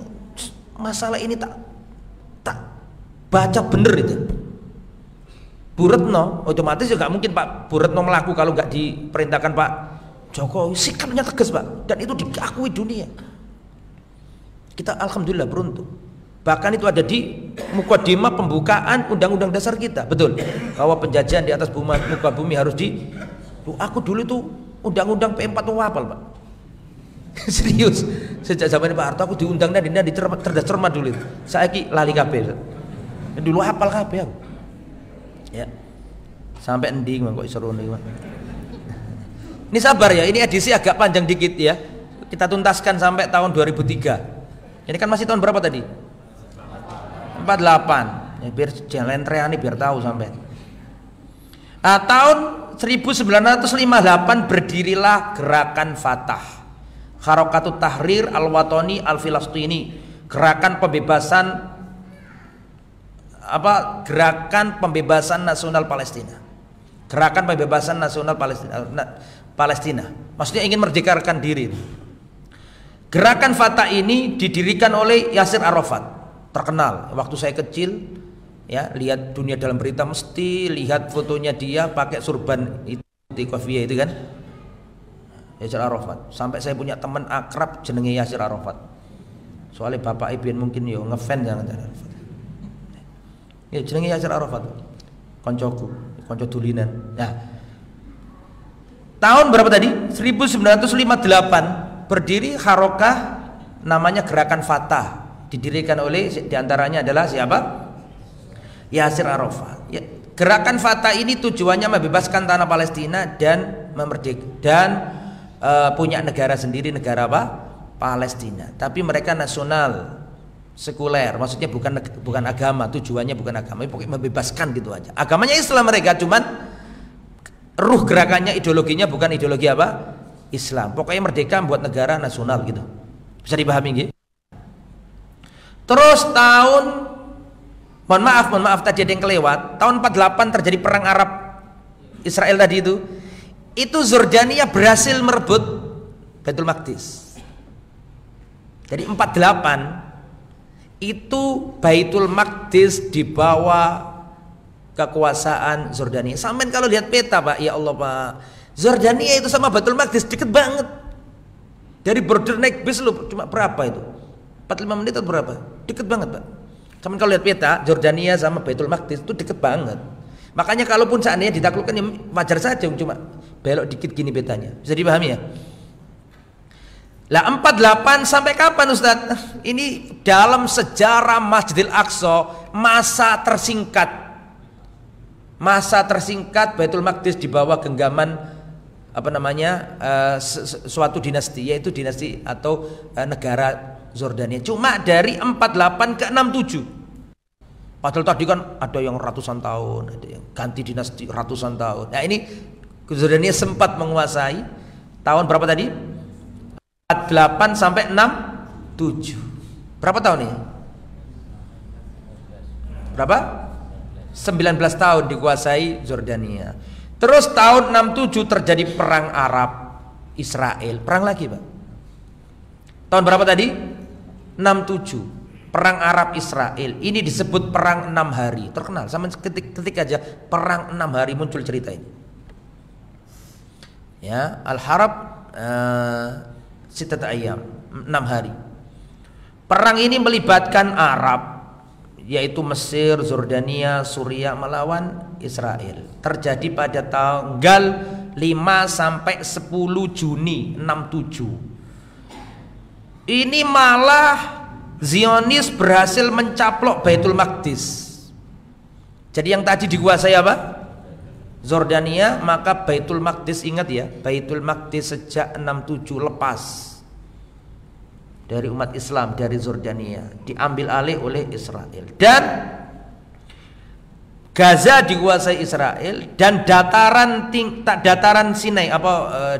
masalah ini tak baca bener itu. Bu Retno otomatis juga mungkin Pak Bu Retno melaku kalau nggak diperintahkan Pak Jokowi. Sikapnya tegas, Pak, dan itu diakui dunia. Kita alhamdulillah beruntung. Bahkan itu ada di mukadimah pembukaan Undang-Undang Dasar kita, betul. Bahwa penjajahan di atas muka bumi harus aku dulu itu Undang-Undang P4 itu hafal, Pak. Serius. Sejak zaman Pak Harto aku diundang di cerdas cermat dulu itu. Saiki lali kabeh. Dulu hafal kabeh aku. Ya. Sampai ending kok iso rono iki. Ini sabar ya, ini edisi agak panjang dikit ya. Kita tuntaskan sampai tahun 2003. Ini kan masih tahun berapa tadi? 48. Ya, biar jalan treani biar tahu sampai. Tahun 1958 berdirilah Gerakan Fatah, Harakatut Tahrir Al-Watani Al-Filastini, gerakan pembebasan Gerakan Pembebasan Nasional Palestina. Gerakan Pembebasan Nasional Palestina. Maksudnya ingin merdekakan diri. Gerakan Fatah ini didirikan oleh Yasir Arafat, terkenal. Waktu saya kecil, ya lihat Dunia Dalam Berita mesti lihat fotonya dia pakai surban itu di kofia itu kan, Yasir Arafat. Sampai saya punya teman akrab jenenge Yasir Arafat. Soalnya bapak Ibn mungkin yo ngefans jangan Arafat. Ya jenenge Yasir Arafat, koncoku, konco dulinan. Nah, tahun berapa tadi? 1958 berdiri harokah namanya Gerakan Fatah, didirikan oleh diantaranya adalah siapa? Yasir Arafat. Ya, Gerakan Fatah ini tujuannya membebaskan tanah Palestina dan punya negara sendiri, negara apa? Palestina. Tapi mereka nasional, sekuler, maksudnya bukan agama, tujuannya bukan agama, pokoknya membebaskan gitu aja. Agamanya Islam mereka, cuman ruh gerakannya, ideologinya bukan ideologi apa? Islam. Pokoknya merdeka buat negara nasional gitu. Bisa dipahami nggih? Terus mohon maaf tadi ada yang kelewat. Tahun 48 terjadi perang Arab Israel tadi itu. Itu Zordania berhasil merebut Baitul Maqdis. Jadi 48 itu Baitul Maqdis di bawah kekuasaan Zordania. Sampai kalau lihat peta, Pak, ya Allah, Pak, Zordania itu sama Baitul Maqdis deket banget. Dari border naik bis lu cuma berapa itu? 45 menit atau berapa? Deket banget, Pak. Sampai kalau lihat peta, Zordania sama Baitul Maqdis itu deket banget. Makanya kalaupun seandainya ditaklukkan ya wajar saja, cuma belok dikit gini petanya. Bisa dipahami ya? Lah 48 sampai kapan, Ustaz? Ini dalam sejarah Masjidil Aqsa masa tersingkat Baitul Maqdis di bawah genggaman suatu dinasti, yaitu dinasti atau negara Zordania. Cuma dari 48 ke 67. Padahal tadi kan ada yang ratusan tahun, ada yang ganti dinasti ratusan tahun. Nah, ini Zordania sempat menguasai tahun berapa tadi? 48 sampai 67. Berapa tahun ini? Berapa? 19 tahun dikuasai Zordania. Terus tahun 67 terjadi perang Arab Israel. Perang lagi, Pak. Tahun berapa tadi? 67. Perang Arab Israel. Ini disebut perang 6 hari. Terkenal. Sama ketik aja perang 6 hari muncul cerita ini. Ya, Al-Harab Sittata Ayyam, 6 hari. Perang ini melibatkan Arab, yaitu Mesir, Zordania, Suriah melawan Israel. Terjadi pada tanggal 5 sampai 10 Juni 67. Ini malah Zionis berhasil mencaplok Baitul Maqdis. Jadi yang tadi dikuasai apa? Zordania, maka Baitul Maqdis, ingat ya, Baitul Maqdis sejak 67 lepas dari umat Islam, dari Zordania, diambil alih oleh Israel. Dan Gaza dikuasai Israel, dan daratan Sinai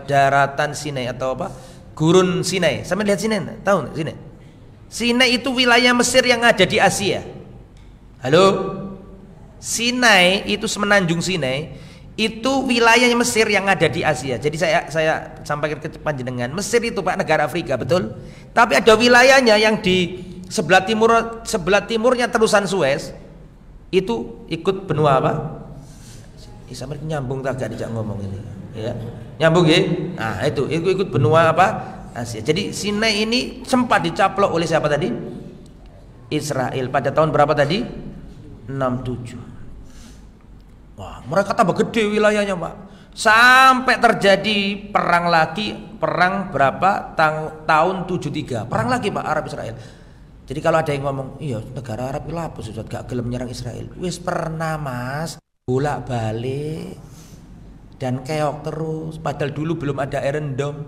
daratan Sinai atau apa? Gurun Sinai. Sampai lihat Sinai, tahu nggak Sinai? Sinai itu wilayah Mesir yang ada di Asia. Halo? Sinai itu semenanjung Sinai itu wilayahnya Mesir yang ada di Asia. Jadi saya sampaikan ke panjenengan, Mesir itu Pak negara Afrika, betul? Tapi ada wilayahnya yang di sebelah timurnya terusan Suez itu ikut benua apa? Sampai nyambung tak gak dijak ngomong ini, ya. Nyambung ya? Nah, itu ikut benua apa? Asia. Jadi Sinai ini sempat dicaplok oleh siapa tadi? Israel pada tahun berapa tadi? 67. Wah, mereka tambah gede wilayahnya, Pak. Sampai terjadi perang lagi, perang berapa? Tahun 73. Perang lagi, Pak, Arab Israel. Jadi kalau ada yang ngomong, iya negara Arab itu lapus sudah gak gelem nyerang Israel. Wis pernah, Mas, bolak-balik dan keok terus. Padahal dulu belum ada Iron Dome.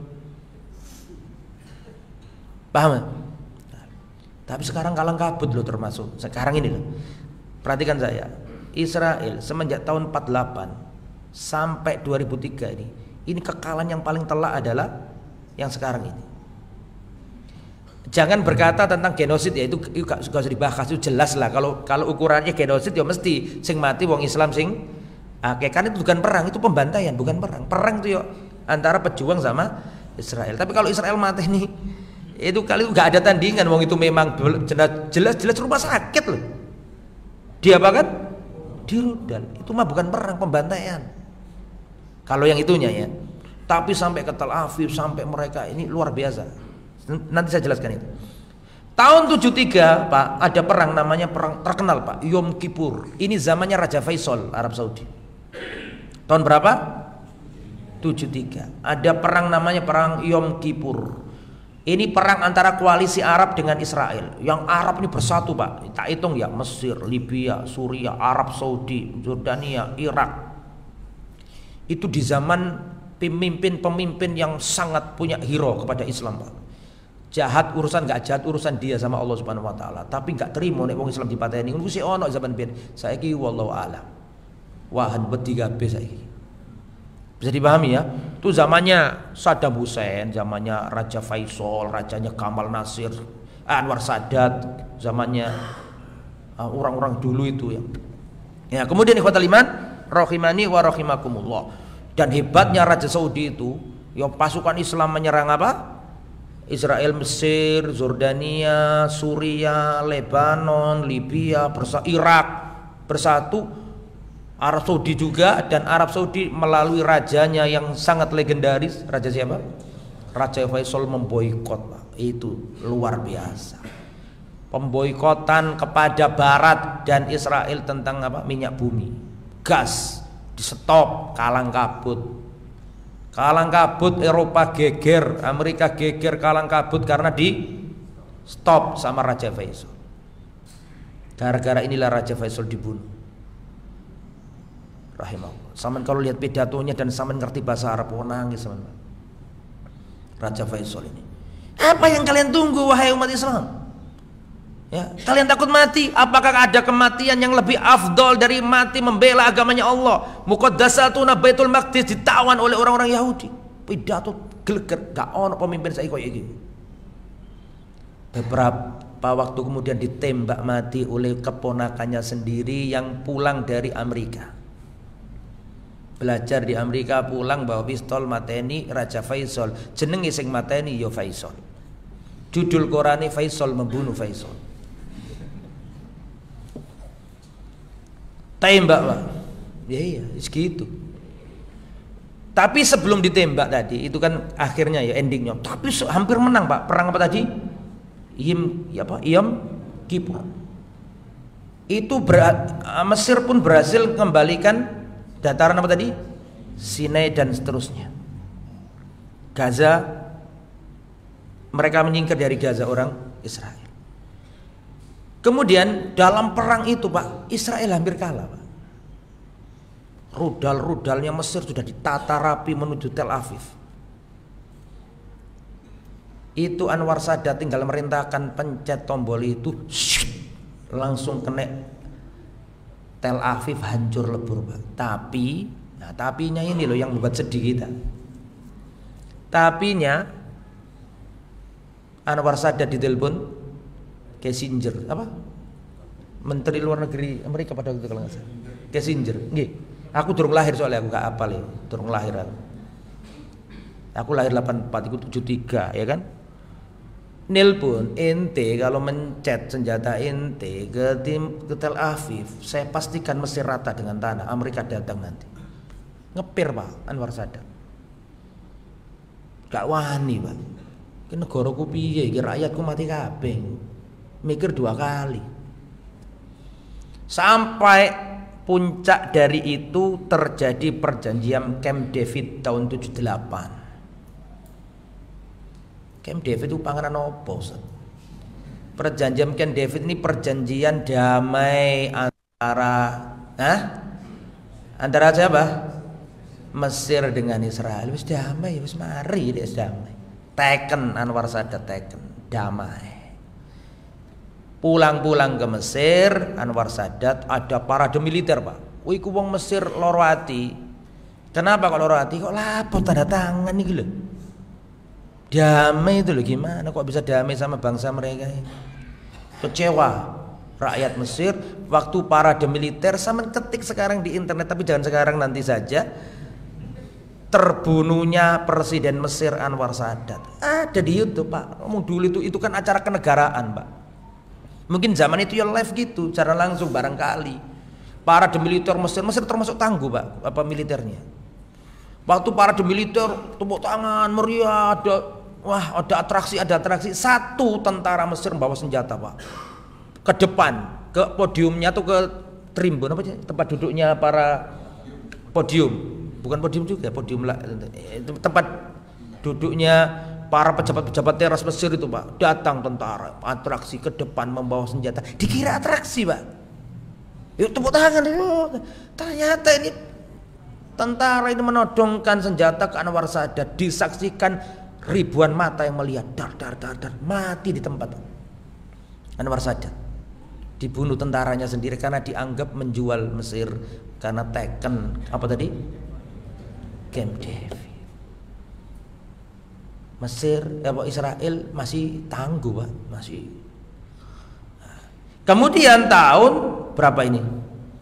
Paham? Tapi sekarang kalang kabut loh, termasuk sekarang ini loh. Perhatikan saya, Israel semenjak tahun 48 sampai 2003 ini kekalahan yang paling telak adalah yang sekarang ini. Jangan berkata tentang genosid ya, itu gak usah dibahas, itu jelas lah. Kalau ukurannya genosid ya mesti sing mati wong Islam sing akeh, kan itu bukan perang, itu pembantaian, bukan perang. Perang itu ya antara pejuang sama Israel. Tapi kalau Israel mati nih, itu kali nggak ada tandingan, wong itu memang jelas rumah sakit loh. Dia apa kan? Dirudal. Itu mah bukan perang, pembantaian. Kalau yang itunya ya. Tapi sampai ke Tel Aviv, sampai mereka ini luar biasa. Nanti saya jelaskan itu. Tahun 73 Pak, ada perang namanya perang terkenal Pak, Yom Kippur. Ini zamannya Raja Faisal Arab Saudi. Tahun berapa? 73. Ada perang namanya perang Yom Kippur. Ini perang antara koalisi Arab dengan Israel. Yang Arab ini bersatu Pak. Tak hitung ya, Mesir, Libya, Suriah, Arab Saudi, Jordania, Irak. Itu di zaman pemimpin-pemimpin yang sangat punya hero kepada Islam Pak. Jahat urusan gak jahat urusan dia sama Allah Subhanahu wa taala. Tapi gak terima nek wong Islam dipateni. Ngono sih ono zaman biyen. Saiki wallahu alam. Wahan bet 3B saiki. Bisa dipahami ya? Itu zamannya Saddam Hussein, zamannya Raja Faisal, rajanya Gamal Nasir, Anwar Sadat, zamannya orang-orang dulu itu ya. Ya, kemudian ikhwatal iman, rahimani wa rahimakumullah. Dan hebatnya Raja Saudi itu, ya pasukan Islam menyerang apa? Israel, Mesir, Jordania, Suriah, Lebanon, Libya, Irak bersatu. Arab Saudi juga, dan Arab Saudi melalui rajanya yang sangat legendaris. Raja siapa? Raja Faisal memboikot Pak. Itu luar biasa. Pemboikotan kepada Barat dan Israel tentang apa? Minyak bumi, gas di stop, kalang kabut. Kalang kabut, Eropa geger, Amerika geger, kalang kabut karena di stop sama Raja Faisal. Gara-gara inilah Raja Faisal dibunuh. Rahimahullah. Saman kalau lihat pidatonya dan saman ngerti bahasa Arab, nangis saman. Raja Faisal ini. Apa yang kalian tunggu wahai umat Islam? Ya, kalian takut mati? Apakah ada kematian yang lebih afdol dari mati membela agamanya Allah? Muqaddasatuna Baitul Maqdis ditawan oleh orang-orang Yahudi. Pidato geleger, gak ono pemimpin saya koyo iki. Beberapa waktu kemudian ditembak mati oleh keponakannya sendiri yang pulang dari Amerika. Belajar di Amerika, pulang bawa pistol, mateni Raja Faisal. Jenenge sing mateni ya Faisal. Judul Qur'ane Faisal membunuh Faisal. Tembak Pak. Ya iya, segitu. Tapi sebelum ditembak tadi, itu kan akhirnya ya endingnya. Tapi hampir menang Pak. Perang apa tadi? Yom Kippur. Itu Mesir pun berhasil kembalikan dataran apa tadi? Sinai dan seterusnya. Gaza, mereka menyingkir dari Gaza orang Israel. Kemudian dalam perang itu Pak, Israel hampir kalah Pak. Rudal-rudalnya Mesir sudah ditata rapi menuju Tel Aviv. Itu Anwar Sadat tinggal merintahkan pencet tombol itu, langsung kena Tel Aviv, hancur lebur Pak. Tapi, nah tapinya ini loh yang membuat sedih kita. Tapinya Anwar Sadat ditelepon Kissinger, apa? Menteri Luar Negeri Amerika pada waktu itu kalau nggak salah. Kissinger, nggih. Aku durung lahir soalnya aku gak apal ya, durung lahir aku. Aku lahir 84, ikut 73 ya kan. Nelpon ente kalau mencet senjata ente ke Tel Aviv, saya pastikan Mesir rata dengan tanah. Amerika datang nanti. Ngepir Pak Anwar Sadat. Gak wani Pak. Ki negaraku piye iki, rakyatku mati kabeh. mikir 2 kali. Sampai puncak dari itu terjadi perjanjian Camp David tahun 78. Camp David itu panganan apa, Ustaz? Perjanjian Camp David ini perjanjian damai antara siapa? Mesir dengan Israel. Wis damai, wis mari wis damai. Teken Anwar Sadat teken damai. Pulang-pulang ke Mesir, Anwar Sadat ada parade militer, Pak. Wih, wong Mesir loro ati. Kenapa kok loro ati? Kok lapor tanda tangan nih lho. Damai itu loh, gimana kok bisa damai sama bangsa mereka ini? Kecewa rakyat Mesir waktu parade militer. Sama ketik sekarang di internet, tapi jangan sekarang, nanti saja. Terbunuhnya Presiden Mesir Anwar Sadat. Ada di YouTube, Pak. Ngomong dulu itu kan acara kenegaraan, Pak. Mungkin zaman itu ya live gitu, cara langsung barangkali. Parade militer Mesir termasuk tangguh, Pak, apa militernya. Waktu parade militer, tepuk tangan meriah, ada atraksi. Satu tentara Mesir membawa senjata, Pak, ke depan, ke podiumnya atau ke tribun apa sih, tempat duduknya para podium, bukan podium juga, podium lah, itu tempat duduknya para pejabat-pejabat teras Mesir itu, Pak. Datang tentara, atraksi ke depan membawa senjata. Dikira atraksi, Pak. Yuk tepuk tangan. Ternyata ini tentara ini menodongkan senjata ke Anwar Sadat. Disaksikan ribuan mata yang melihat. Dar. Mati di tempat. Anwar Sadat dibunuh tentaranya sendiri karena dianggap menjual Mesir karena teken apa tadi? Camp David. Mesir, Israel masih tangguh, Pak, masih. Kemudian tahun berapa ini?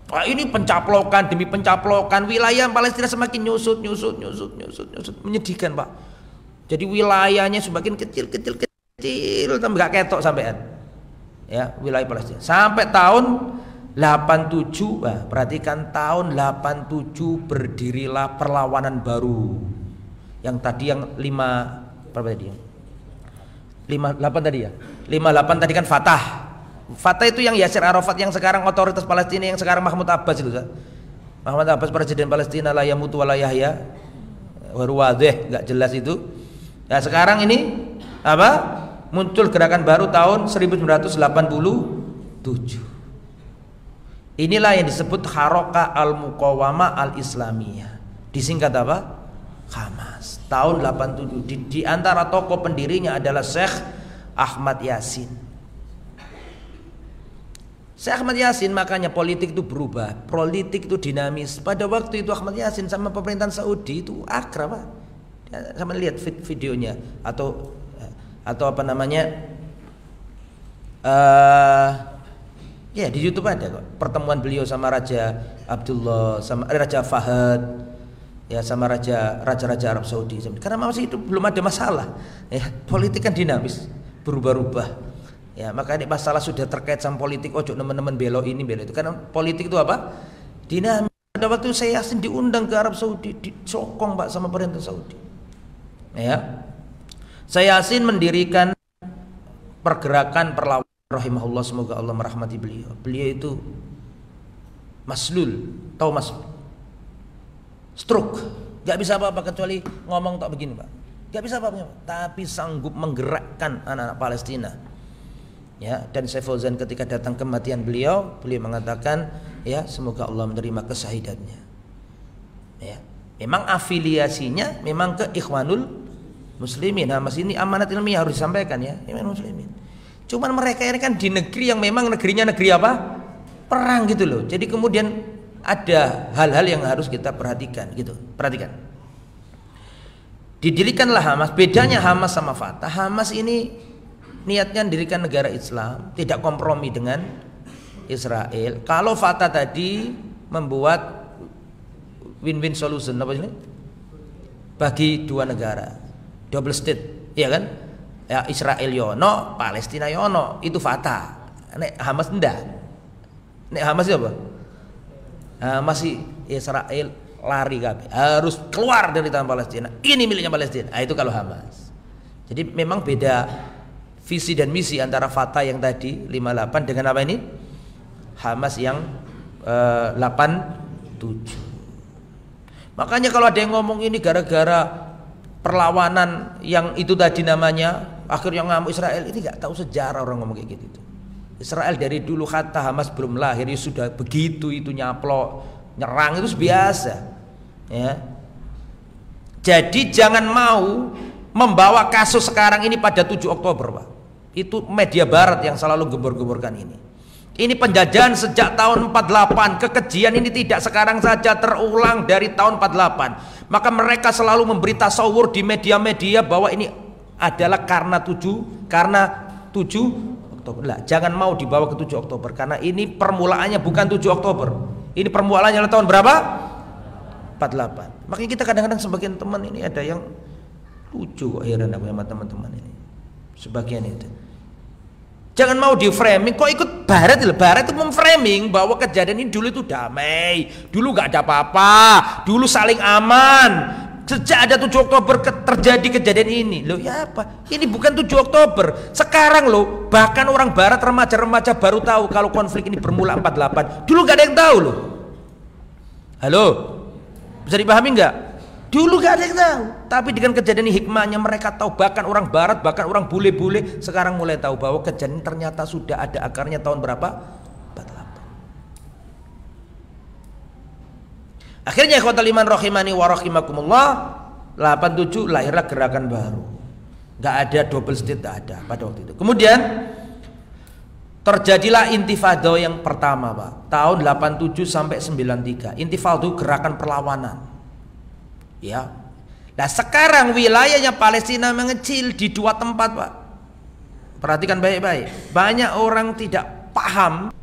Wah, ini pencaplokan demi pencaplokan, wilayah Palestina semakin nyusut, menyedihkan, Pak. Jadi wilayahnya semakin kecil, tambah gak ketok sampean. Ya, wilayah Palestina. Sampai tahun 87, perhatikan, tahun 87 berdirilah perlawanan baru. Yang tadi yang 58 tadi ya. 58 tadi kan Fatah. Fatah itu yang Yasir Arafat yang sekarang otoritas Palestina, yang sekarang Mahmud Abbas itu. Mahmud Abbas presiden Palestina, la yamutu wa la yahya. Waruwadeh, enggak jelas itu. Nah, sekarang ini apa? Muncul gerakan baru tahun 1987. Inilah yang disebut Harakah Al-Muqawamah Al-Islamiyah. Disingkat apa? Hamas. Tahun 87. Di antara tokoh pendirinya adalah Syekh Ahmad Yasin. Syekh Ahmad Yasin, makanya politik itu berubah, politik itu dinamis. Pada waktu itu Ahmad Yasin sama pemerintahan Saudi itu akrab, Pak. Sama lihat videonya atau apa namanya? Ya di YouTube ada kok. Pertemuan beliau sama Raja Abdullah, sama Raja Fahad. Ya, sama raja-raja Arab Saudi. Karena masih itu belum ada masalah. Ya, politik kan dinamis, berubah-ubah. Ya, makanya masalah sudah terkait sama politik, ojo teman-teman belo ini belo itu. Karena politik itu apa? Dinamis. Pada waktu saya Yasin diundang ke Arab Saudi, disokong, Pak, sama pemerintah Saudi. Ya. Saya Yasin mendirikan pergerakan perlawanan rahimahullah, semoga Allah merahmati beliau. Beliau itu maslul, tahu maslul? Stroke, gak bisa apa-apa kecuali ngomong tak begini, Pak. Gak bisa apa-apa, tapi sanggup menggerakkan anak-anak Palestina. Ya, dan Syekh Fauzan ketika datang kematian beliau mengatakan, ya, semoga Allah menerima kesahidannya. Ya, memang afiliasinya memang ke Ikhwanul Muslimin. Nah, mas ini amanat ilmiah harus disampaikan, ya, Ikhwanul Muslimin. Cuman mereka ini kan di negeri yang memang negerinya negeri apa? Perang gitu loh. Jadi kemudian ada hal-hal yang harus kita perhatikan gitu. Perhatikan. Didirikanlah Hamas. Bedanya Hamas sama Fatah, Hamas ini niatnya mendirikan negara Islam, tidak kompromi dengan Israel. Kalau Fatah tadi membuat win-win solution, apa ini? Bagi dua negara, double state, ya kan? Ya, Israel yono, Palestina yono, itu Fatah. Nek Hamas ndak. Nek Hamas itu apa? Masih Israel lari kabeh, harus keluar dari tanah Palestina. Ini miliknya Palestina. Itu kalau Hamas. Jadi memang beda visi dan misi antara Fatah yang tadi 58 dengan apa ini? Hamas yang 87. Makanya kalau ada yang ngomong ini gara-gara perlawanan yang itu tadi namanya, akhirnya ngamuk Israel, ini nggak tahu sejarah orang ngomong kayak gitu. Israel dari dulu kata Hamas belum lahir ya sudah begitu, itu nyaplok, nyerang itu biasa. Ya. Jadi jangan mau membawa kasus sekarang ini pada 7 Oktober, Pak. Itu media barat yang selalu gembor-gemborkan ini. Ini penjajahan sejak tahun 48. Kekejian ini tidak sekarang saja, terulang dari tahun 48. Maka mereka selalu memberi tasawur di media-media bahwa ini adalah karena 7 Oktober. Lah, jangan mau dibawa ke 7 Oktober karena ini permulaannya bukan 7 Oktober. Ini permulaannya tahun berapa? 48. Makanya kita kadang-kadang sebagian teman ini ada yang lucu kok, heran aku sama teman-teman ini. Sebagian itu. Jangan mau di framing, kok ikut Barat? Barat itu memframing bahwa kejadian ini dulu itu damai, dulu gak ada apa-apa, dulu saling aman. Sejak ada 7 Oktober terjadi kejadian ini. Loh ya apa? Ini bukan 7 Oktober. Sekarang loh, bahkan orang Barat, remaja-remaja baru tahu kalau konflik ini bermula 48. Dulu gak ada yang tahu loh. Halo? Bisa dipahami nggak? Dulu gak ada yang tahu, tapi dengan kejadian ini hikmahnya mereka tahu, bahkan orang Barat, bahkan orang bule-bule sekarang mulai tahu bahwa kejadian ini ternyata sudah ada akarnya tahun berapa? 48. Akhirnya ikhwatal iman rahimani wa rahimakumullah, 87 lahirlah gerakan baru. Gak ada double state, gak ada pada waktu itu. Kemudian terjadilah intifada yang pertama, Pak, tahun 87 sampai 93. Intifada gerakan perlawanan. Ya. Nah, sekarang wilayahnya Palestina mengecil di 2 tempat, Pak. Perhatikan baik-baik. Banyak orang tidak paham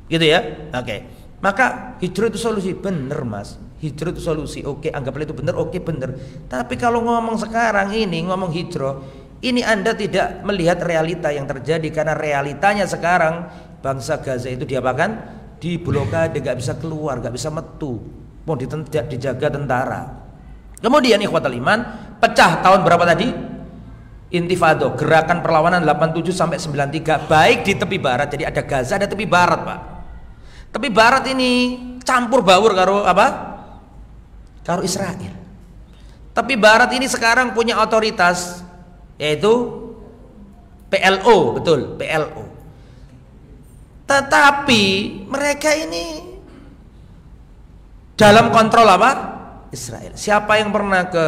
gitu ya. Oke. Maka hijrah itu solusi, bener Mas. Hijrah itu solusi. Oke, anggaplah itu bener, oke bener. Tapi kalau ngomong sekarang ini, ngomong hijrah, ini Anda tidak melihat realita yang terjadi, karena realitanya sekarang bangsa Gaza itu diapakan? Diblokade, gak bisa keluar, gak bisa metu, mau dijaga tentara. Kemudian ikhwatal iman, pecah tahun berapa tadi? Intifada, gerakan perlawanan 87 sampai 93, baik di tepi barat, jadi ada Gaza, ada tepi barat, Pak. Tepi barat ini campur baur karo apa? Karo Israel. Tepi barat ini sekarang punya otoritas, yaitu PLO, betul, PLO. Tetapi mereka ini dalam kontrol apa? Israel. Siapa yang pernah ke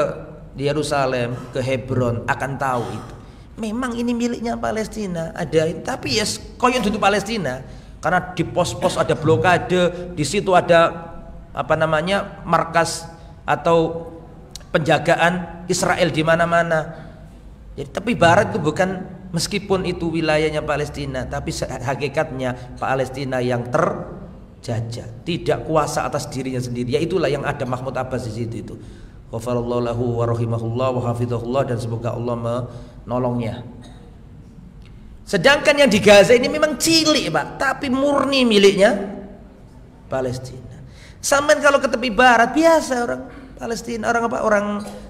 Yerusalem, ke Hebron akan tahu itu. Memang ini miliknya Palestina, ada, tapi ya koyon duduk Palestina, karena di pos-pos ada blokade, di situ ada apa namanya markas atau penjagaan Israel di mana-mana. Jadi tepi barat itu bukan, meskipun itu wilayahnya Palestina, tapi hakikatnya Palestina yang terjajah, tidak kuasa atas dirinya sendiri. Ya itulah yang ada Mahmud Abbas di situ itu. Ghafarallahu lahu wa rahimahullah wa hafizahullah, dan semoga Allah menolongnya. Sedangkan yang di Gaza ini memang cilik, Pak, tapi murni miliknya Palestina. Sampai kalau ke tepi barat biasa orang Palestina, orang apa, orang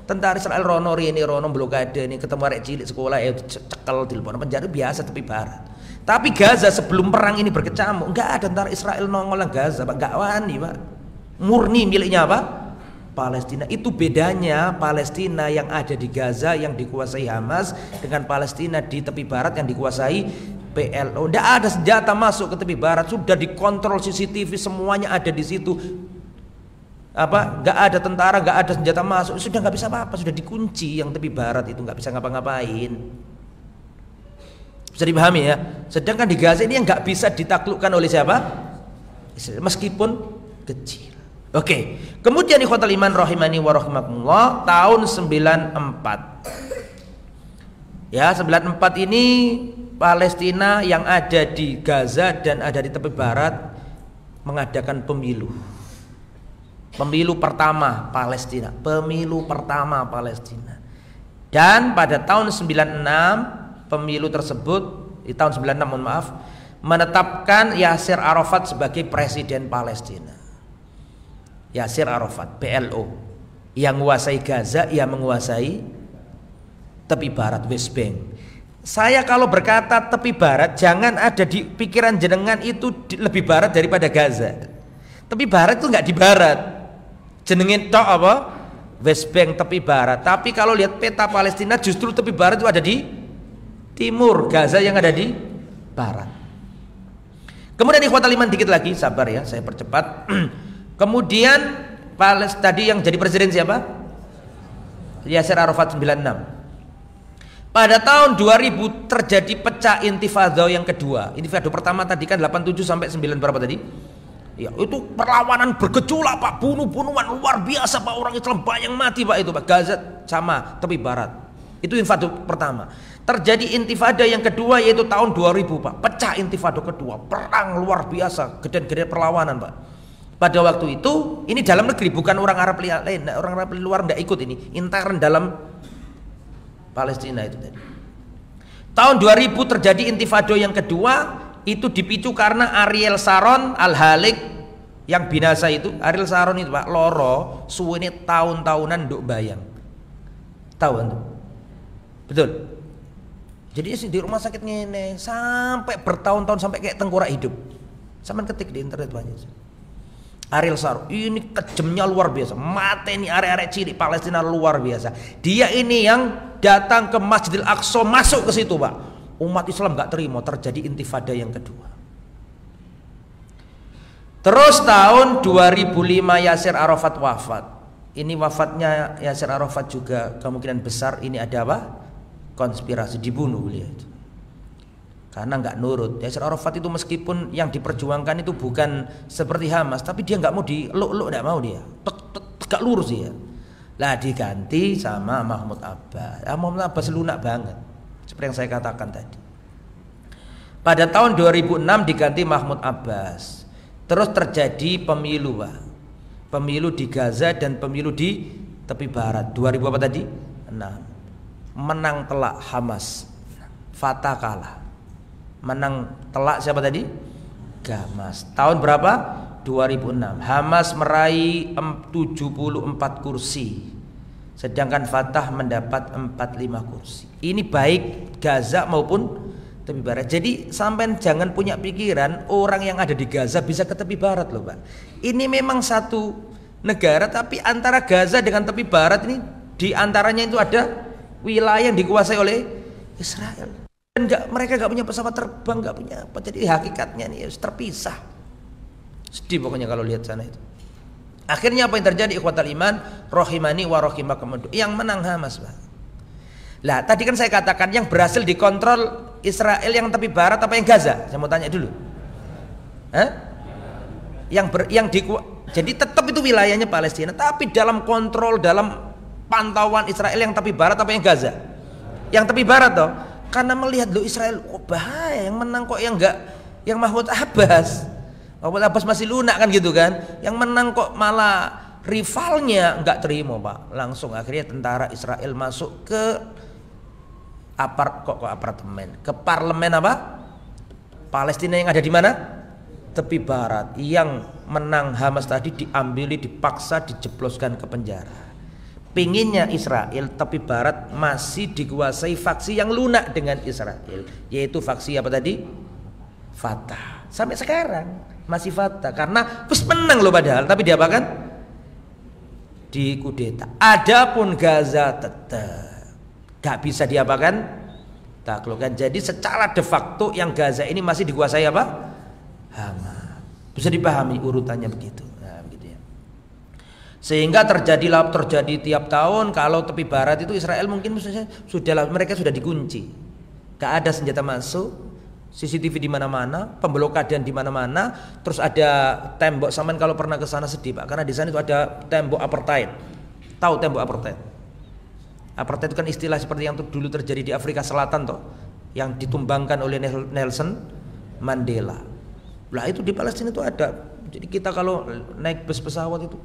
tentara Israel rono ini rono blokade ini, ketemu arek cilik sekolah ya cekel di penjara, biasa tepi barat. Tapi Gaza sebelum perang ini berkecamuk, enggak ada tentara Israel nongol Gaza, Pak, enggak wani, Pak. Murni miliknya apa? Palestina. Itu bedanya Palestina yang ada di Gaza yang dikuasai Hamas dengan Palestina di tepi barat yang dikuasai PLO. Enggak ada senjata masuk ke tepi barat, sudah dikontrol CCTV, semuanya ada di situ. Apa? Enggak ada tentara, enggak ada senjata masuk, sudah enggak bisa apa-apa, sudah dikunci yang tepi barat itu, enggak bisa ngapa-ngapain. Bisa dipahami ya. Sedangkan di Gaza ini yang nggak bisa ditaklukkan oleh siapa? Meskipun kecil. Oke. Kemudian ikhwatal iman rahimani wa rahimakumullah, tahun 94. Ya, 94 ini Palestina yang ada di Gaza dan ada di tepi barat mengadakan pemilu. Pemilu pertama Palestina, pemilu pertama Palestina. Dan pada tahun 96 pemilu tersebut, di tahun 96 mohon maaf, menetapkan Yasir Arafat sebagai presiden Palestina. Yasir Arafat, PLO, yang menguasai Gaza, yang menguasai tepi barat West Bank. Saya kalau berkata tepi barat, jangan ada di pikiran jenengan itu lebih barat daripada Gaza. Tepi barat itu nggak di barat, jenengin tok apa? West Bank tepi barat. Tapi kalau lihat peta Palestina, justru tepi barat itu ada di timur, Gaza yang ada di barat. Kemudian ikhwatal iman dikit lagi, sabar ya, saya percepat. Kemudian tadi yang jadi presiden siapa? Yasser Arafat 96. Pada tahun 2000 terjadi pecah intifada yang kedua. Intifada pertama tadi kan 87 sampai 9 berapa tadi? Ya, itu perlawanan bergejolak Pak, bunuh-bunuhan luar biasa Pak, orang Islam banyak mati Pak itu Pak. Gaza sama tepi barat. Itu intifada pertama. Terjadi intifada yang kedua yaitu tahun 2000 Pak. Pecah intifada kedua, perang luar biasa, gede-gede perlawanan Pak. Pada waktu itu ini dalam negeri, bukan orang Arab lain, orang Arab luar tidak ikut ini, intern dalam Palestina itu tadi. Tahun 2000 terjadi intifada yang kedua, itu dipicu karena Ariel Sharon Al-Halik yang binasa itu. Ariel Sharon itu Pak loro suwene tahun-tahunan nduk bayang. Tahu Anda? Betul. Jadi di rumah sakit ngene sampai bertahun-tahun sampai kayak tengkorak hidup. Sampean ketik di internet banyak. Ariel Sharon ini kejamnya luar biasa, mateni arek-arek cilik Palestina luar biasa. Dia ini yang datang ke Masjidil Aqsa, masuk ke situ Pak. Umat Islam nggak terima, terjadi intifada yang kedua. Terus tahun 2005 Yasser Arafat wafat. Ini wafatnya Yasser Arafat juga kemungkinan besar ini ada apa? Konspirasi, dibunuh beliau itu. Karena nggak nurut. Yasser Arafat itu meskipun yang diperjuangkan itu bukan seperti Hamas, tapi dia nggak mau dieluk-eluk, nggak mau dia. Tegak lurus dia. Lah diganti sama Mahmud Abbas. Mahmud Abbas lunak banget. Seperti yang saya katakan tadi. Pada tahun 2006 diganti Mahmud Abbas. Terus terjadi pemilu Pak. Pemilu di Gaza dan pemilu di tepi barat. 2000 apa tadi? 6. Menang telak Hamas. Fatah kalah. Menang telak siapa tadi? Hamas. Tahun berapa? 2006. Hamas meraih 74 kursi. Sedangkan Fatah mendapat 45 kursi. Ini baik Gaza maupun tepi barat. Jadi sampai jangan punya pikiran orang yang ada di Gaza bisa ke tepi barat loh Pak. Ini memang satu negara, tapi antara Gaza dengan tepi barat ini di antaranya itu ada wilayah yang dikuasai oleh Israel. Dan mereka nggak punya pesawat terbang, nggak punya apa. Jadi hakikatnya nih terpisah. Sedih pokoknya kalau lihat sana itu. Akhirnya apa yang terjadi ikhwatal iman, rahimani wa rahimakumullah. Yang menang Hamas Pak. Lah tadi kan saya katakan yang berhasil dikontrol Israel yang tepi barat apa yang Gaza? Saya mau tanya dulu. Hah? Jadi tetap itu wilayahnya Palestina, tapi dalam kontrol, dalam pantauan Israel yang tepi barat apa yang Gaza? Yang tepi barat toh. Karena melihat lo Israel, oh bahaya, yang menang kok yang enggak, yang Mahmud Abbas. Mahmud Abbas masih lunak kan gitu kan. Yang menang kok malah rivalnya enggak terima Pak. Langsung akhirnya tentara Israel masuk ke apartemen, ke parlemen apa? Palestina yang ada di mana? Tepi barat. Yang menang Hamas tadi diambil, dipaksa, dijebloskan ke penjara. Pinginnya Israel tepi barat masih dikuasai faksi yang lunak dengan Israel, yaitu faksi apa tadi? Fatah. Sampai sekarang masih Fatah karena terus menang loh padahal, tapi diapakan? Dikudeta. Adapun Gaza tetap gak bisa diapakan? Taklukkan. Jadi secara de facto yang Gaza ini masih dikuasai apa? Hamas. Bisa dipahami urutannya begitu. Sehingga terjadi tiap tahun kalau tepi barat itu Israel mungkin mereka sudah dikunci, gak ada senjata masuk, CCTV di mana-mana, pemblokadan di mana-mana, terus ada tembok. Saman kalau pernah ke sana sedih Pak, karena di sana itu ada tembok apartheid. Tahu tembok apartheid? Apartheid itu kan istilah seperti yang dulu terjadi di Afrika Selatan toh, yang ditumbangkan oleh Nelson Mandela. Lah itu di Palestina itu ada. Jadi kita kalau naik bus pesawat itu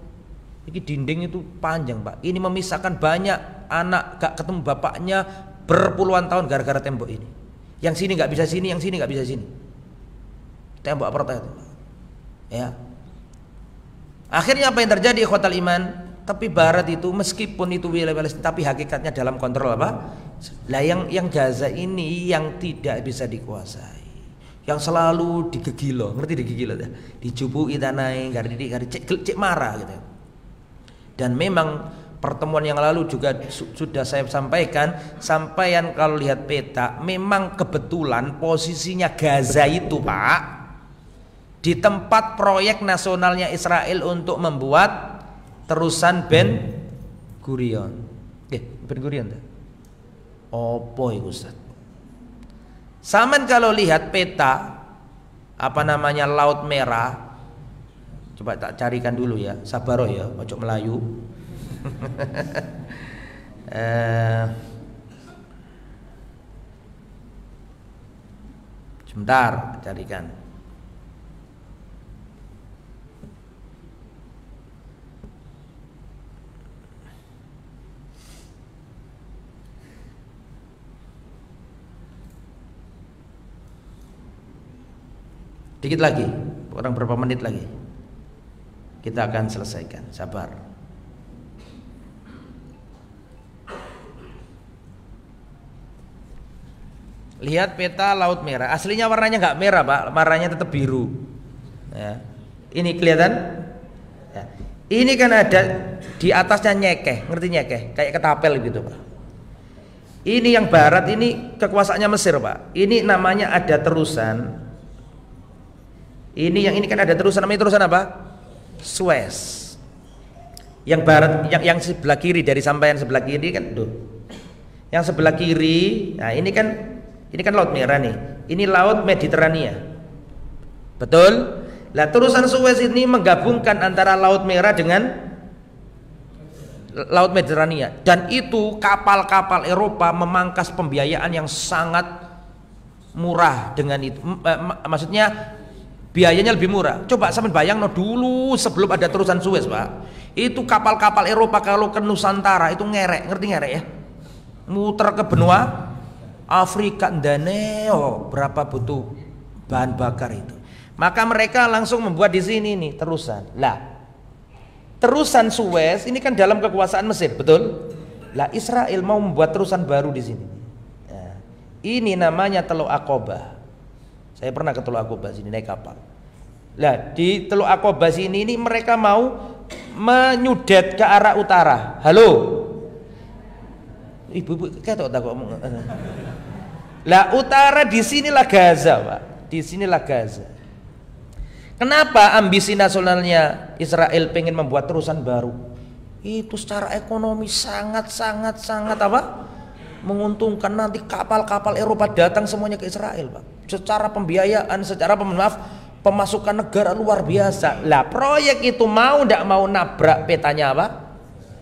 ini dinding itu panjang Pak. Ini memisahkan banyak anak gak ketemu bapaknya berpuluhan tahun gara-gara tembok ini. Yang sini gak bisa sini, yang sini gak bisa sini. Tembok apartheid. Ya. Akhirnya apa yang terjadi ikhwatal iman? Tepi barat itu meskipun itu wilayah Palestina, tapi hakikatnya dalam kontrol apa? Lah yang Gaza ini yang tidak bisa dikuasai, yang selalu digegilo, ngerti digegilo dah, dicubuki tanai, cek marah gitu. Dan memang pertemuan yang lalu juga sudah saya sampaikan, sampaian kalau lihat peta, memang kebetulan posisinya Gaza itu Pak, di tempat proyek nasionalnya Israel untuk membuat terusan Ben Gurion. Ben Gurion dah. Opo iku Ustaz? Saman kalau lihat peta apa namanya Laut Merah, coba tak carikan dulu ya, sabaro ya, ojo Melayu. Sebentar carikan. Dikit lagi, kurang berapa menit lagi kita akan selesaikan, sabar. Lihat peta Laut Merah, aslinya warnanya nggak merah Pak, warnanya tetap biru ya. Ini kelihatan ya. Ini kan ada di atasnya nyekeh, ngerti nyekeh, kayak ketapel gitu Pak. Ini yang barat, ini kekuasaannya Mesir Pak. Ini namanya ada terusan. Ini yang ini kan ada terusan, namanya terusan apa? Suez. Yang barat, yang sebelah kiri dari sampaian sebelah kiri kan tuh. Yang sebelah kiri, nah ini kan Laut Merah nih. Ini Laut Mediterania. Betul? Lah terusan Suez ini menggabungkan antara Laut Merah dengan Laut Mediterania, dan itu kapal-kapal Eropa memangkas pembiayaan yang sangat murah dengan itu. Maksudnya biayanya lebih murah. Coba sampean bayang no dulu sebelum ada terusan Suez Pak, itu kapal-kapal Eropa kalau ke Nusantara itu ngerek, ngerti ngerek ya, muter ke benua Afrika ndaneo berapa butuh bahan bakar itu. Maka mereka langsung membuat di sini nih terusan. Lah terusan Suez ini kan dalam kekuasaan Mesir, betul? Lah Israel mau membuat terusan baru di sini. Nah, ini namanya Teluk Aqabah. Saya pernah ke Teluk Aqabah sini naik kapal. Lah di Teluk Aqabah sini ini mereka mau menyudet ke arah utara. Halo, ibu-ibu ketok tak kok. Lah utara di sinilah Gaza Pak. Di sinilah Gaza. Kenapa ambisi nasionalnya Israel pengen membuat terusan baru? Itu secara ekonomi sangat apa? Menguntungkan. Nanti kapal-kapal Eropa datang semuanya ke Israel Pak. Secara pembiayaan, secara pemasukan negara luar biasa. Lah proyek itu mau ndak mau nabrak petanya apa?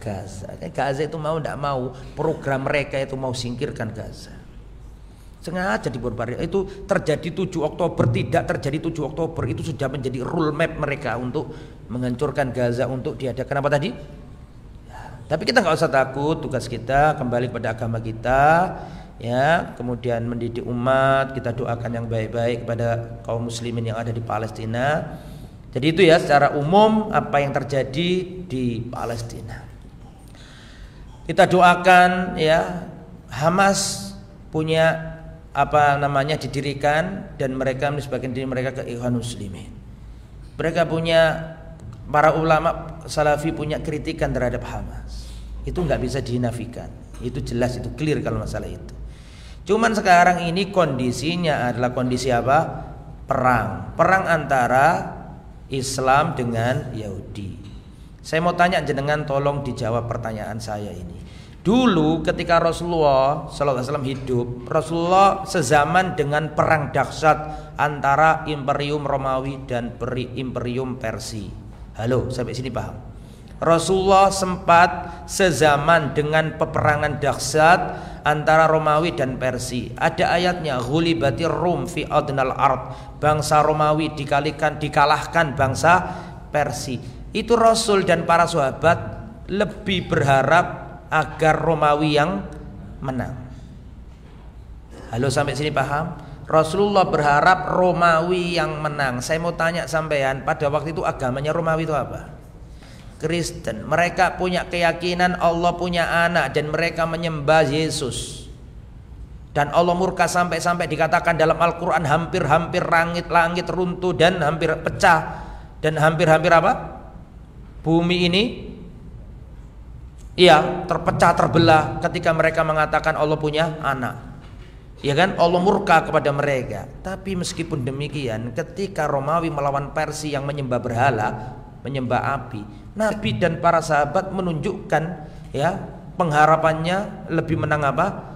Gaza. Gaza itu mau ndak mau, program mereka itu mau singkirkan Gaza. Sengaja diborbar. Itu terjadi 7 Oktober, tidak terjadi 7 Oktober, itu sudah menjadi rule map mereka untuk menghancurkan Gaza, untuk diadakan apa tadi? Tapi kita nggak usah takut, tugas kita kembali kepada agama kita, ya, kemudian mendidik umat, kita doakan yang baik-baik kepada kaum muslimin yang ada di Palestina. Jadi itu ya secara umum apa yang terjadi di Palestina. Kita doakan ya, Hamas punya apa namanya didirikan, dan mereka sebagian diri mereka ke Ikhwan Muslimin. Mereka punya, para ulama Salafi punya kritikan terhadap Hamas. Itu nggak bisa dinafikan. Itu jelas, itu clear kalau masalah itu. Cuman sekarang ini kondisinya adalah kondisi apa? Perang. Perang antara Islam dengan Yahudi. Saya mau tanya jenengan, tolong dijawab pertanyaan saya ini. Dulu ketika Rasulullah SAW hidup, Rasulullah sezaman dengan perang dahsyat antara Imperium Romawi dan Imperium Persia. Halo, sampai sini paham? Rasulullah sempat sezaman dengan peperangan dahsyat antara Romawi dan Persia. Ada ayatnya, ghulibatir Rum fi adnal ard. Bangsa Romawi dikalahkan bangsa Persia. Itu Rasul dan para sahabat lebih berharap agar Romawi yang menang. Halo, sampai sini paham? Rasulullah berharap Romawi yang menang. Saya mau tanya sampean, pada waktu itu agamanya Romawi itu apa? Kristen. Mereka punya keyakinan Allah punya anak dan mereka menyembah Yesus. Dan Allah murka sampai-sampai dikatakan dalam Al-Quran hampir-hampir langit runtuh dan hampir pecah, dan hampir-hampir apa? Bumi ini terpecah, terbelah ketika mereka mengatakan Allah punya anak. Ya kan, Allah murka kepada mereka. Tapi meskipun demikian, ketika Romawi melawan Persia yang menyembah berhala, menyembah api, Nabi dan para sahabat menunjukkan pengharapannya lebih menang apa?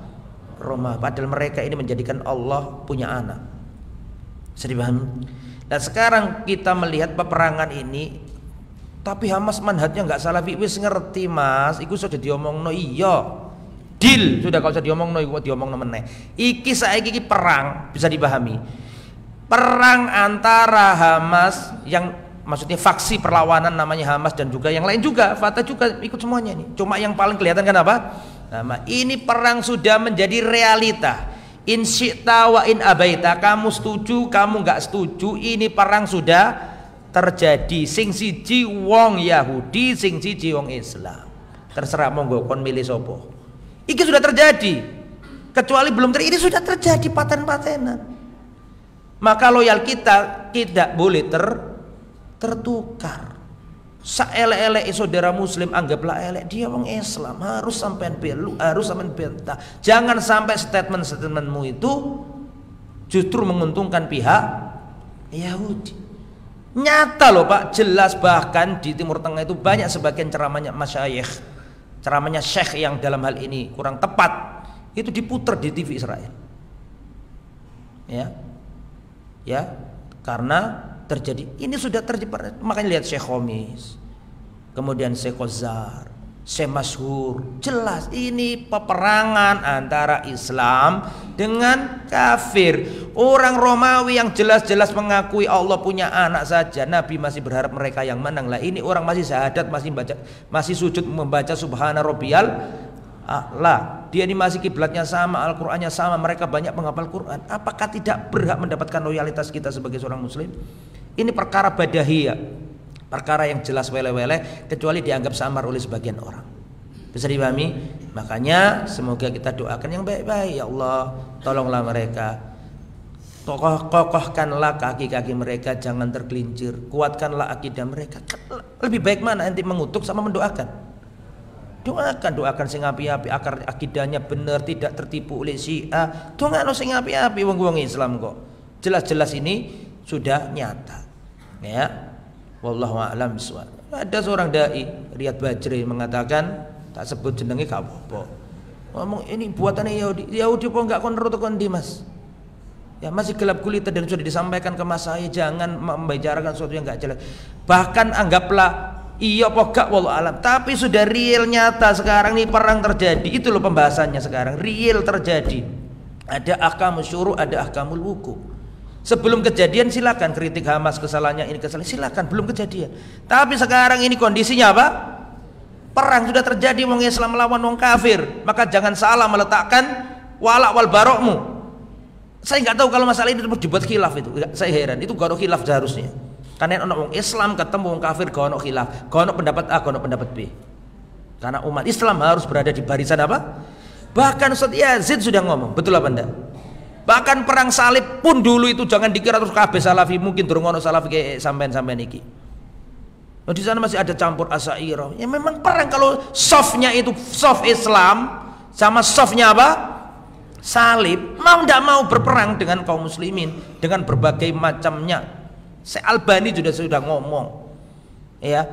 Roma. Padahal mereka ini menjadikan Allah punya anak. Bisa dipahami? Dan sekarang kita melihat peperangan ini, tapi Hamas manhajnya nggak salafi, wis ngerti mas, iku sudah diomongno iya. Deal sudah, kalau usah diomongno iku diomongno meneh. Iki saiki iki perang, bisa dipahami. Perang antara Hamas yang maksudnya faksi perlawanan namanya Hamas dan juga yang lain juga, Fatah juga ikut semuanya ini. Cuma yang paling kelihatan kan apa? Nah, ini perang sudah menjadi realita. In syi'ta wa in abaita, kamu setuju, kamu nggak setuju, ini perang sudah terjadi. Sing siji wong Yahudi, sing siji wong Islam. Terserah monggo kon milih sopo. Iki sudah terjadi. Kecuali belum terjadi, ini sudah terjadi paten-patenan. Maka loyal kita tidak boleh tertukar. Saelek-elek saudara muslim anggaplah elek, dia wong Islam, harus sampean belu, harus sampean bentah. Jangan sampai statement-statementmu itu justru menguntungkan pihak Yahudi. Nyata loh Pak, jelas, bahkan di Timur Tengah itu banyak sebagian ceramahnya masyayikh, ceramahnya syekh yang dalam hal ini kurang tepat itu diputar di TV Israel. Ya, karena terjadi, ini sudah terjadi. Makanya lihat Syekh Khomis, kemudian Syekh Qazar, Syekh Masyhur, jelas ini peperangan antara Islam dengan kafir. Orang Romawi yang jelas-jelas mengakui Allah punya anak saja, Nabi masih berharap mereka yang menang. Lah ini orang masih syahadat, masih sujud membaca Subhana Rabbiyal A'la. Dia ini masih kiblatnya sama, Al-Qur'annya sama, mereka banyak menghafal Quran. Apakah tidak berhak mendapatkan loyalitas kita sebagai seorang muslim? Ini perkara badahiyah, perkara yang jelas wele-wele, kecuali dianggap samar oleh sebagian orang. Bisa dipahami? Makanya semoga kita doakan yang baik-baik. Ya Allah, tolonglah mereka, kokohkanlah kaki-kaki mereka, jangan tergelincir, kuatkanlah akidah mereka. Lebih baik mana nanti mengutuk sama mendoakan? Doakan sing api-api, akar akidahnya benar, tidak tertipu oleh Syiah. Doakan sing api-api, wong Islam kok. Jelas-jelas ini sudah nyata. Ya. Wallahu a'lam bishawab. Ada seorang dai, Riyad Bajri, mengatakan, tak sebut jenenge gak apa-apa. Ngomong ini buatannya Yahudi. Yahudi kok enggak kon ndi Mas? Ya masih gelap gulita dan sudah disampaikan ke mas saya, jangan membicarakan sesuatu yang enggak jelas. Bahkan anggaplah iya apa gak wallahu alam, tapi sudah real nyata sekarang nih perang terjadi. Itu loh pembahasannya sekarang, real terjadi. Ada ahkamul syuru', ada ahkamul wuku'. Sebelum kejadian silakan kritik Hamas, kesalahannya ini kesalahan, silakan, belum kejadian. Tapi sekarang ini kondisinya apa? Perang sudah terjadi, wong Islam melawan wong kafir. Maka jangan salah meletakkan walak wal barokmu. Saya nggak tahu kalau masalah ini dibuat khilaf itu. Saya heran, itu gak ada khilaf seharusnya. Karena orang Islam ketemu orang kafir gak ada khilaf, gak ada pendapat A, gak ada pendapat B. Karena umat Islam harus berada di barisan apa? Bahkan Ustaz Yazid sudah ngomong, betul apa enggak? Bahkan perang salib pun dulu itu jangan dikira terus kabeh salafi, mungkin durung ono salafi kayak sampean-sampean iki. Nah, di sana masih ada campur Asy'ariyah. Ya memang perang kalau softnya itu soft Islam sama softnya apa? Salib, mau tidak mau berperang dengan kaum muslimin dengan berbagai macamnya. Al-Albani sudah ngomong, ya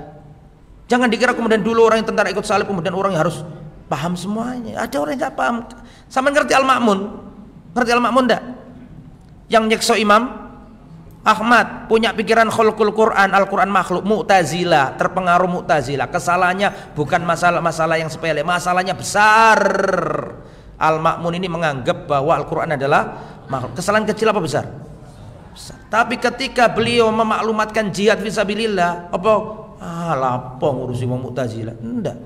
jangan dikira kemudian dulu orang yang tentara ikut salib kemudian orang yang harus paham semuanya. Ada orang yang tidak paham. Sama ngerti Al-Ma'mun, ngerti Al-Ma'mun enggak? Yang nyekso Imam Ahmad, punya pikiran khulqul Quran, Al-Quran makhluk, Mu'tazilah, terpengaruh Mu'tazilah. Kesalahannya bukan masalah yang sepele, masalahnya besar. Al-Ma'mun ini menganggap bahwa Al-Quran adalah makhluk. Kesalahan kecil apa besar? Besar. Tapi ketika beliau memaklumatkan jihad fisabilillah, apa? Lapong ngurusi wong Mu'tazilah. Enggak.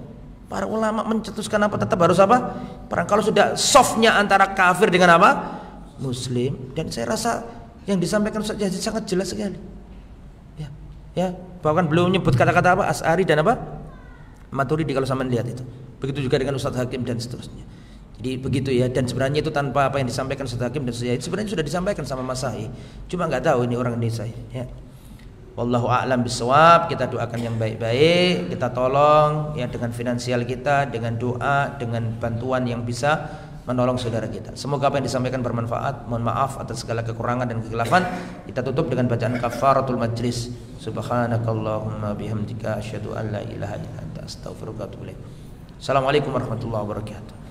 Para ulama mencetuskan apa? Tetap harus apa? Perang. Kalau sudah softnya antara kafir dengan apa? Muslim. Dan saya rasa yang disampaikan Ustaz Yazid sangat jelas sekali. Ya. Bahkan beliau menyebut kata-kata apa? Asy'ari dan apa? Maturidi kalau sama lihat itu. Begitu juga dengan Ustaz Hakim dan seterusnya. Jadi begitu ya, dan sebenarnya itu tanpa apa yang disampaikan Ustaz Hakim dan Ustaz Yahid sebenarnya sudah disampaikan sama Mas Sahi. Cuma nggak tahu ini orang desa ya. Wallahu a'lam bishawab. Kita doakan yang baik-baik, kita tolong ya dengan finansial kita, dengan doa, dengan bantuan yang bisa menolong saudara kita. Semoga apa yang disampaikan bermanfaat. Mohon maaf atas segala kekurangan dan kekilafan. Kita tutup dengan bacaan kafaratul majlis. Subhanakallahumma bihamdika asyhadu an la ilaha illa anta astaghfiruka wa atubu ilaik. Assalamualaikum warahmatullahi wabarakatuh.